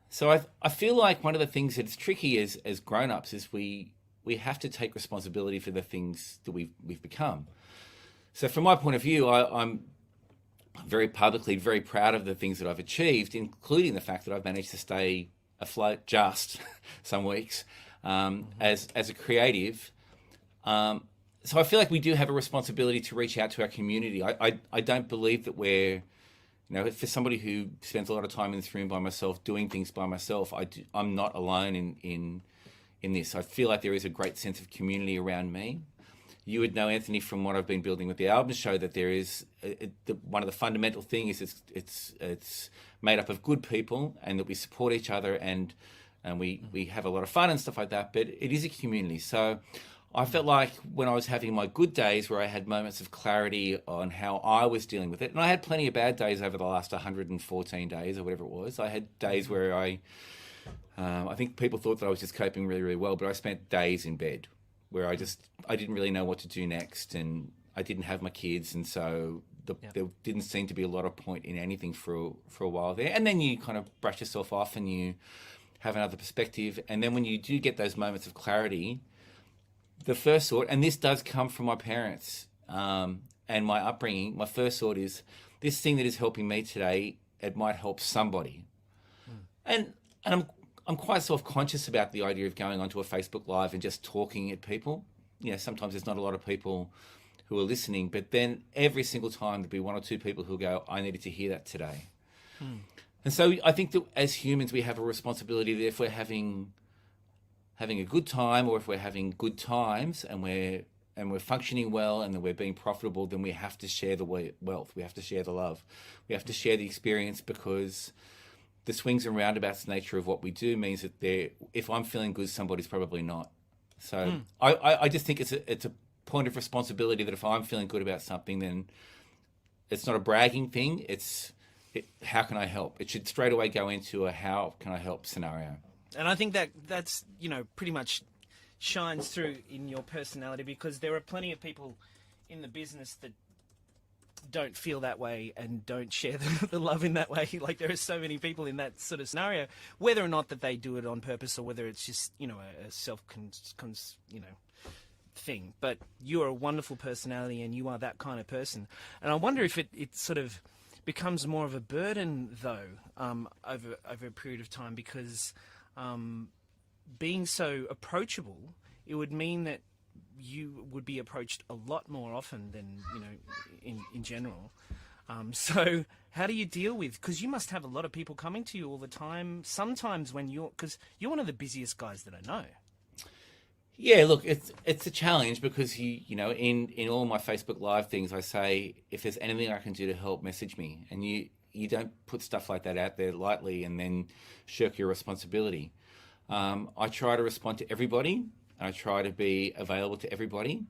[SPEAKER 3] So I feel like one of the things that's tricky as grown-ups is we have to take responsibility for the things that we've become. So from my point of view, I'm very publicly very proud of the things that I've achieved, including the fact that I've managed to stay afloat just some weeks as a creative. So I feel like we do have a responsibility to reach out to our community. I don't believe that we're, for somebody who spends a lot of time in this room by myself, doing things by myself, I'm not alone in this. I feel like there is a great sense of community around me. You would know, Anthony, from what I've been building with the album show, that there is one of the fundamental things is it's made up of good people, and that we support each other, and we have a lot of fun and stuff like that. But it is a community. So I felt like when I was having my good days where I had moments of clarity on how I was dealing with it, and I had plenty of bad days over the last 114 days or whatever it was. I had days where I think people thought that I was just coping really, really well, but I spent days in bed where I didn't really know what to do next, and I didn't have my kids, and so there didn't seem to be a lot of point in anything for a while there. And then you kind of brush yourself off and you have another perspective, and then when you do get those moments of clarity, the first thought, and this does come from my parents and my upbringing, my first thought is, this thing that is helping me today, it might help somebody. And I'm quite self-conscious about the idea of going onto a Facebook Live and just talking at people. Sometimes there's not a lot of people who are listening. But then every single time there'll be one or two people who'll go, I needed to hear that today. And so I think that as humans, we have a responsibility that if we're having a good time, or if we're having good times and we're functioning well and that we're being profitable, then we have to share the wealth. We have to share the love. We have to share the experience, because the swings and roundabouts nature of what we do means that if I'm feeling good, somebody's probably not. So I just think it's a point of responsibility that if I'm feeling good about something, then it's not a bragging thing. How can I help? It should straight away go into a how can I help scenario.
[SPEAKER 2] And I think that's pretty much shines through in your personality, because there are plenty of people in the business that don't feel that way and don't share the love in that way. Like, there are so many people in that sort of scenario, whether or not that they do it on purpose or whether it's just, a thing. But you are a wonderful personality and you are that kind of person. And I wonder if it sort of becomes more of a burden, though, over a period of time, because being so approachable, it would mean that you would be approached a lot more often than, in general. So how do you deal with, because you must have a lot of people coming to you all the time, sometimes because you're one of the busiest guys that I know.
[SPEAKER 3] Yeah, look, it's a challenge, because in all my Facebook Live things, I say, if there's anything I can do to help, message me. And you don't put stuff like that out there lightly and then shirk your responsibility. I try to respond to everybody. I try to be available to everybody.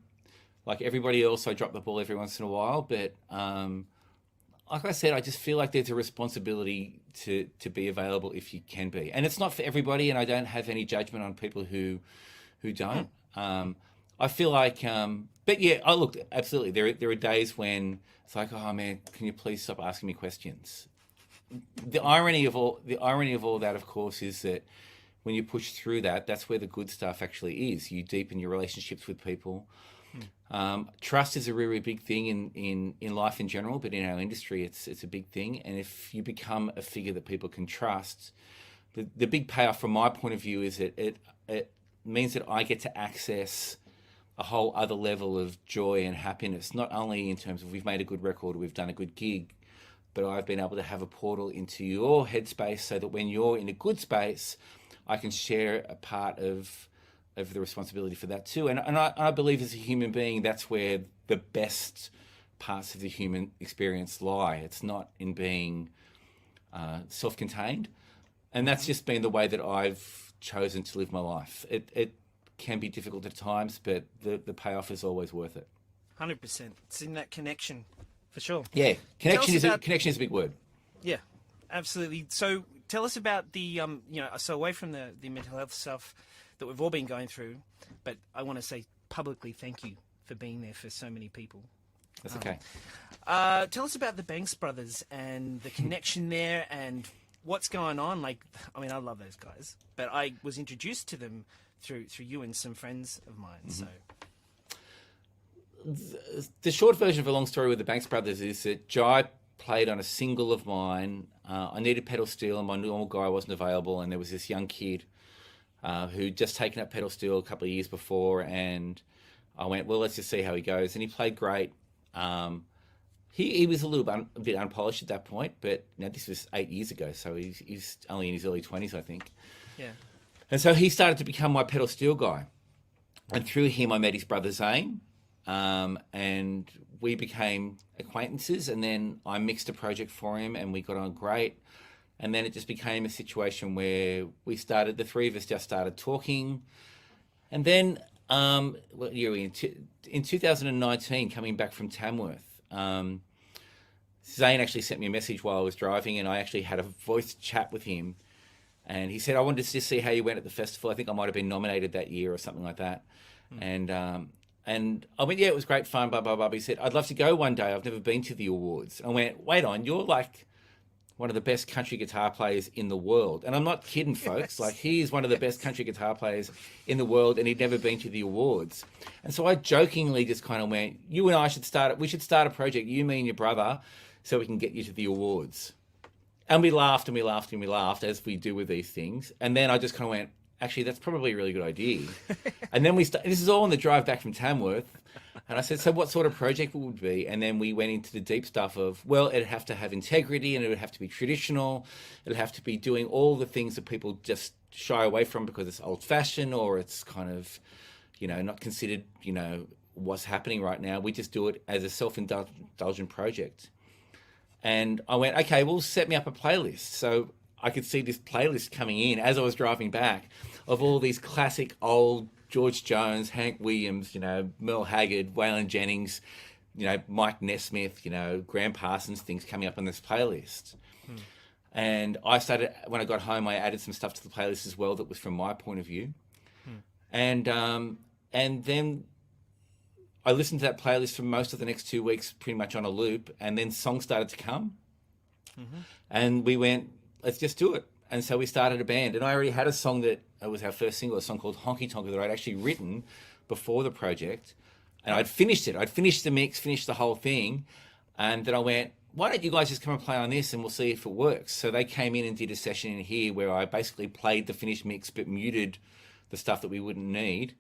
[SPEAKER 3] Like everybody else, I drop the ball every once in a while. But like I said, I just feel like there's a responsibility to be available if you can be. And it's not for everybody, and I don't have any judgment on people who don't. I feel like, but yeah, look, absolutely. There are days when it's like, oh man, can you please stop asking me questions? The irony of all that, of course, is that when you push through that, that's where the good stuff actually is. You deepen your relationships with people. Trust is a really, really big thing in life in general, but in our industry, it's a big thing. And if you become a figure that people can trust, the big payoff from my point of view is that it means that I get to access a whole other level of joy and happiness, not only in terms of we've made a good record, we've done a good gig, but I've been able to have a portal into your headspace so that when you're in a good space, I can share a part of the responsibility for that too. And I believe as a human being, that's where the best parts of the human experience lie. It's not in being self-contained. And that's just been the way that I've chosen to live my life. It can be difficult at times, but the payoff is always worth it.
[SPEAKER 2] 100%. It's in that connection, for sure.
[SPEAKER 3] Yeah, connection is a big word.
[SPEAKER 2] Yeah, absolutely. So tell us about the, so away from the mental health stuff that we've all been going through, but I want to say publicly thank you for being there for so many people.
[SPEAKER 3] That's okay.
[SPEAKER 2] Tell us about the Banks brothers and the connection there and what's going on. Like, I mean, I love those guys, but I was introduced to them through you and some friends of mine. So
[SPEAKER 3] the short version of a long story with the Banks brothers is that Jai played on a single of mine. I needed pedal steel and my normal guy wasn't available, and there was this young kid who'd just taken up pedal steel a couple of years before, and I went, well, let's just see how he goes. And he played great. He was a bit unpolished at that point, but this was 8 years ago, so he's only in his early 20s, I think.
[SPEAKER 2] Yeah.
[SPEAKER 3] And so he started to become my pedal steel guy. And through him, I met his brother Zane, and we became acquaintances. And then I mixed a project for him, and we got on great. And then it just became a situation where the three of us just started talking. And then, what year are we in 2019, coming back from Tamworth, Zane actually sent me a message while I was driving, and I actually had a voice chat with him. And he said, I wanted to just see how you went at the festival. I think I might have been nominated that year or something like that. And I went, yeah, it was great fun, blah, blah, blah. But he said, I'd love to go one day. I've never been to the awards. I went, wait on, you're like one of the best country guitar players in the world. And I'm not kidding, folks. Like, he is one of the best country guitar players in the world, and he'd never been to the awards. And so I jokingly just kind of went, you and I should start a project, you, me, and your brother, so we can get you to the awards. And we laughed and we laughed and we laughed, as we do with these things. And then I just kind of went, actually, that's probably a really good idea. And then this is all on the drive back from Tamworth. And I said, so what sort of project would it be? And then we went into the deep stuff of, well, it'd have to have integrity and it would have to be traditional. It'd have to be doing all the things that people just shy away from because it's old fashioned or it's kind of, not considered, what's happening right now. We just do it as a self-indulgent project. And I went, okay, well, set me up a playlist. So I could see this playlist coming in as I was driving back of all these classic old George Jones, Hank Williams, Merle Haggard, Waylon Jennings, Mike Nesmith, Graham Parsons, things coming up on this playlist. And I started, when I got home, I added some stuff to the playlist as well that was from my point of view. And then I listened to that playlist for most of the next 2 weeks, pretty much on a loop. And then songs started to come. And we went, let's just do it. And so we started a band. And I already had a song that was our first single, a song called Honky Tonk that I'd actually written before the project. And I'd finished it. I'd finished the mix, finished the whole thing. And then I went, why don't you guys just come and play on this and we'll see if it works. So they came in and did a session in here where I basically played the finished mix but muted the stuff that we wouldn't need.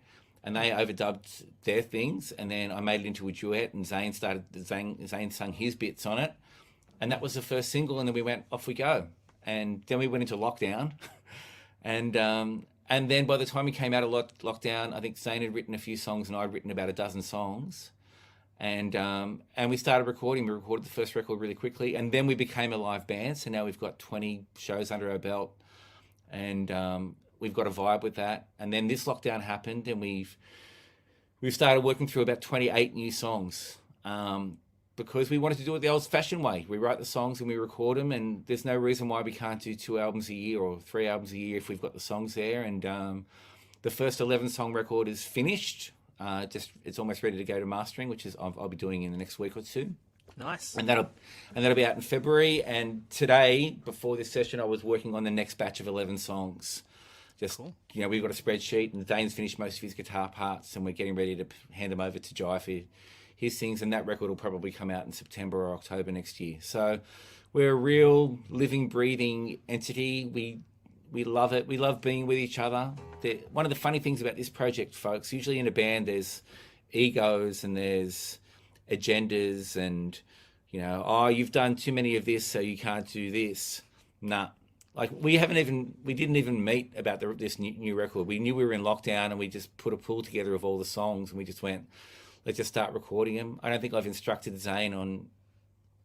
[SPEAKER 3] And they overdubbed their things. And then I made it into a duet and Zane sung his bits on it. And that was the first single. And then we went, off we go. And then we went into lockdown. And then by the time we came out of lockdown, I think Zane had written a few songs and I'd written about a dozen songs. And we started recording. We recorded the first record really quickly. And then we became a live band. So now we've got 20 shows under our belt. And we've got a vibe with that. And then this lockdown happened and we've started working through about 28 new songs. Because we wanted to do it the old-fashioned way. We write the songs and we record them, and there's no reason why we can't do 2 albums a year or 3 albums a year if we've got the songs there. And the first 11-song record is finished. It's almost ready to go to mastering, which is I'll be doing in the next week or two.
[SPEAKER 2] Nice.
[SPEAKER 3] And that'll be out in February. And today, before this session, I was working on the next batch of 11 songs. Just cool. We've got a spreadsheet, and Dane's finished most of his guitar parts, and we're getting ready to hand them over to Jai for his things, and that record will probably come out in September or October next year. So we're a real living, breathing entity. We love it. We love being with each other. One of the funny things about this project, folks, usually in a band there's egos and there's agendas and, you've done too many of this so you can't do this. Nah. Like we didn't even meet about this new record. We knew we were in lockdown and we just put a pool together of all the songs and we just went, let's just start recording them. I don't think I've instructed Zane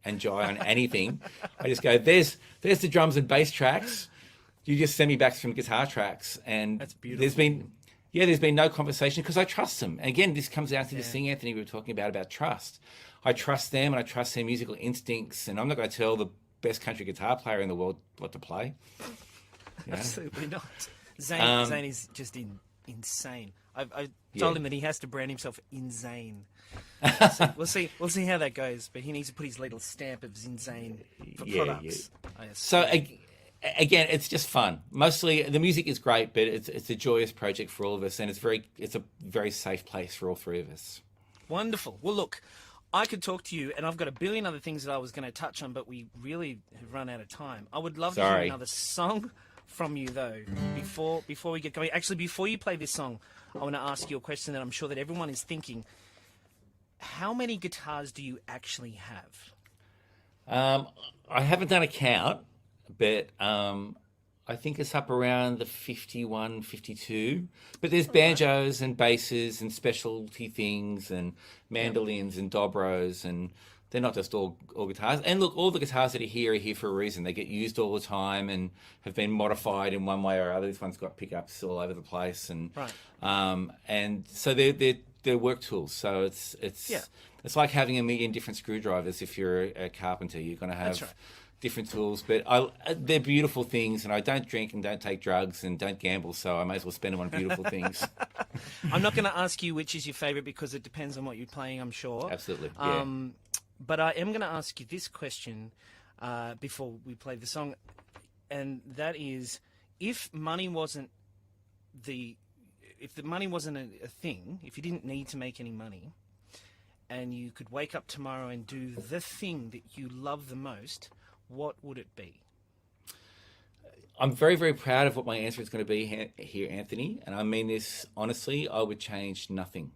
[SPEAKER 3] and Jai on anything. I just go, there's the drums and bass tracks. You just send me back some guitar tracks. And
[SPEAKER 2] that's beautiful.
[SPEAKER 3] there's been no conversation because I trust them. And again, this comes down to this thing, Anthony, we were talking about trust. I trust them and I trust their musical instincts. And I'm not going to tell the best country guitar player in the world what to play.
[SPEAKER 2] Absolutely not. Zane is just insane. I told him that he has to brand himself insane. So we'll see how that goes. But he needs to put his little stamp of insane for products. Yeah.
[SPEAKER 3] So again, it's just fun. Mostly the music is great, but it's a joyous project for all of us, and it's a very safe place for all three of us.
[SPEAKER 2] Wonderful. Well, look, I could talk to you, and I've got a billion other things that I was going to touch on, but we really have run out of time. I would love to hear another song from you, though, before we get going. Actually, before you play this song, I want to ask you a question that I'm sure that everyone is thinking. How many guitars do you actually have?
[SPEAKER 3] I haven't done a count, but I think it's up around the 51, 52. But there's banjos and basses and specialty things and mandolins and dobros, and they're not just all guitars. And look, all the guitars that are here for a reason. They get used all the time and have been modified in one way or other. This one's got pickups all over the place, and and so they're work tools. So it's like having a million different screwdrivers. If you're a carpenter, you're going to have different tools, but they're beautiful things, and I don't drink and don't take drugs and don't gamble, so I may as well spend them on beautiful things.
[SPEAKER 2] I'm not going to ask you which is your favourite because it depends on what you're playing, I'm sure.
[SPEAKER 3] Absolutely, yeah.
[SPEAKER 2] But I am going to ask you this question before we play the song, and that is, if the money wasn't a thing, if you didn't need to make any money, and you could wake up tomorrow and do the thing that you love the most, what would it be?
[SPEAKER 3] I'm very, very proud of what my answer is going to be here, Anthony. And I mean this honestly. I would change nothing.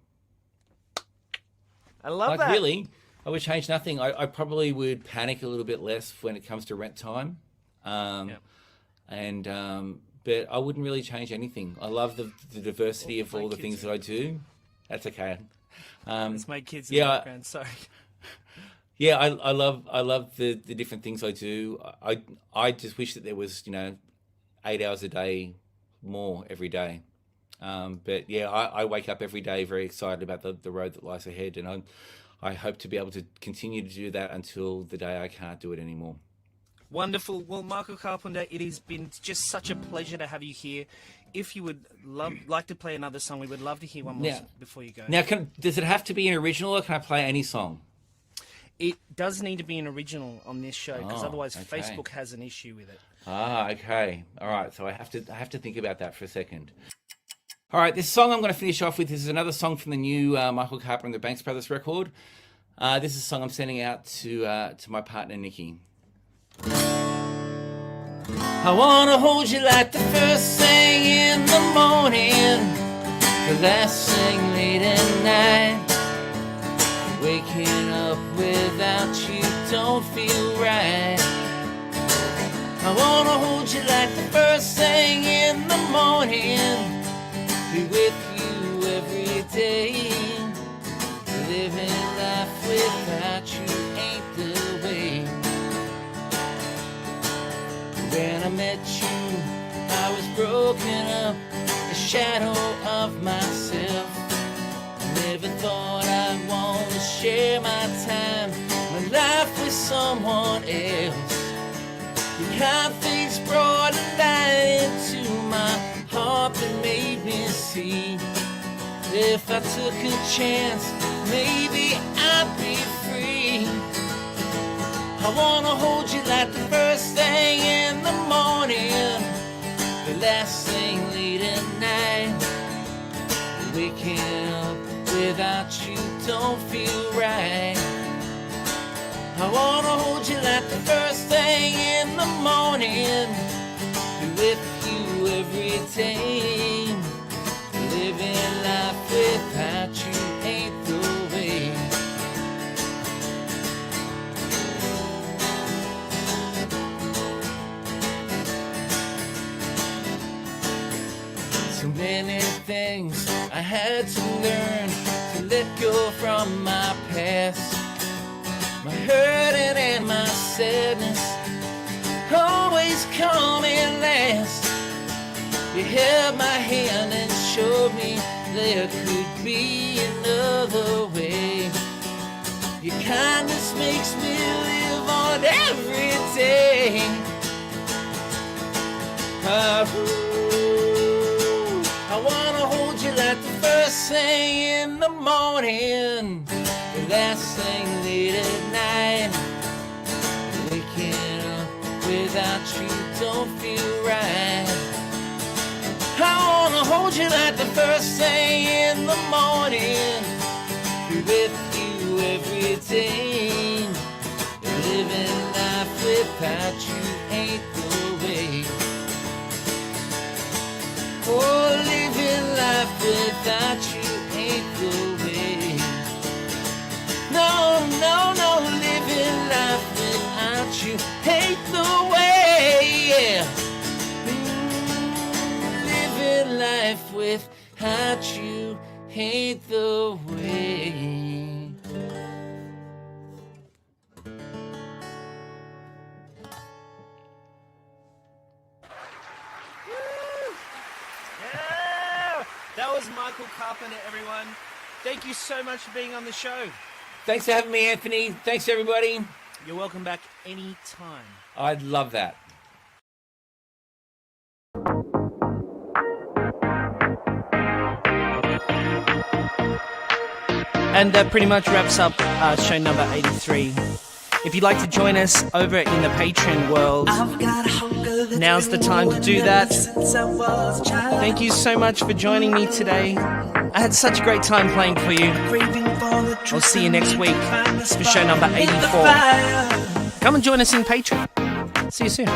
[SPEAKER 2] I love
[SPEAKER 3] like
[SPEAKER 2] that.
[SPEAKER 3] really, I would change nothing. I probably would panic a little bit less when it comes to rent time. But I wouldn't really change anything. I love the diversity of all the things that I do. That's okay.
[SPEAKER 2] It's my kids in the background. Sorry.
[SPEAKER 3] Yeah, I love the different things I do. I just wish that there was 8 hours a day more every day. But yeah, I wake up every day very excited about the road that lies ahead, and I hope to be able to continue to do that until the day I can't do it anymore.
[SPEAKER 2] Wonderful. Well, Michael Carpenter, it has been just such a pleasure to have you here. If you would like to play another song, we would love to hear one more before you go.
[SPEAKER 3] Now, does it have to be an original, or can I play any song?
[SPEAKER 2] It does need to be an original on this show, because otherwise Facebook has an issue with it.
[SPEAKER 3] Okay. All right. So I have to think about that for a second. All right. This song I'm going to finish off with is another song from the new Michael Carpenter and the Banks Brothers record. This is a song I'm sending out to my partner Nikki. I wanna hold you like the first thing in the morning, the last thing late at night. Waking up without you don't feel right. I wanna hold you like the first thing in the morning, be with you every day. Living life without you ain't the way. When I met you, I was broken up, a shadow of myself. I never thought I'd want to share my time, my life with someone else. The kind things brought a light into my heart that made me see. If I took a chance, maybe I'd be free. I wanna hold you like the first thing in the morning, the last thing late at night. Waking up without you don't feel right. I wanna hold you like the first thing in the morning, be with you every day. Living life without you ain't the way. So many things I had to learn to let go from my past. My hurting and my sadness always coming last. You held my hand and showed me there could be another way. Your kindness makes me live on every day. I wanna hold you like the first thing in the morning, the last thing late at night. Waking up without you don't feel right. I wanna hold you like the first thing in the morning, be with you every day. Living life without you ain't the way. Oh, living life without you ain't the way. No, no, no, living life without you ain't the way. Yeah. Living life without you ain't the way.
[SPEAKER 2] That was Michael Carpenter, everyone. Thank you so much for being on the show.
[SPEAKER 3] Thanks for having me, Anthony. Thanks, everybody.
[SPEAKER 2] You're welcome back anytime.
[SPEAKER 3] I'd love that.
[SPEAKER 2] And that pretty much wraps up show number 83. If you'd like to join us over in the Patreon world, now's the time to do that. Thank you so much for joining me today. I had such a great time playing for you. I'll see you next week for show number 84. Come and join us in Patreon. See you soon.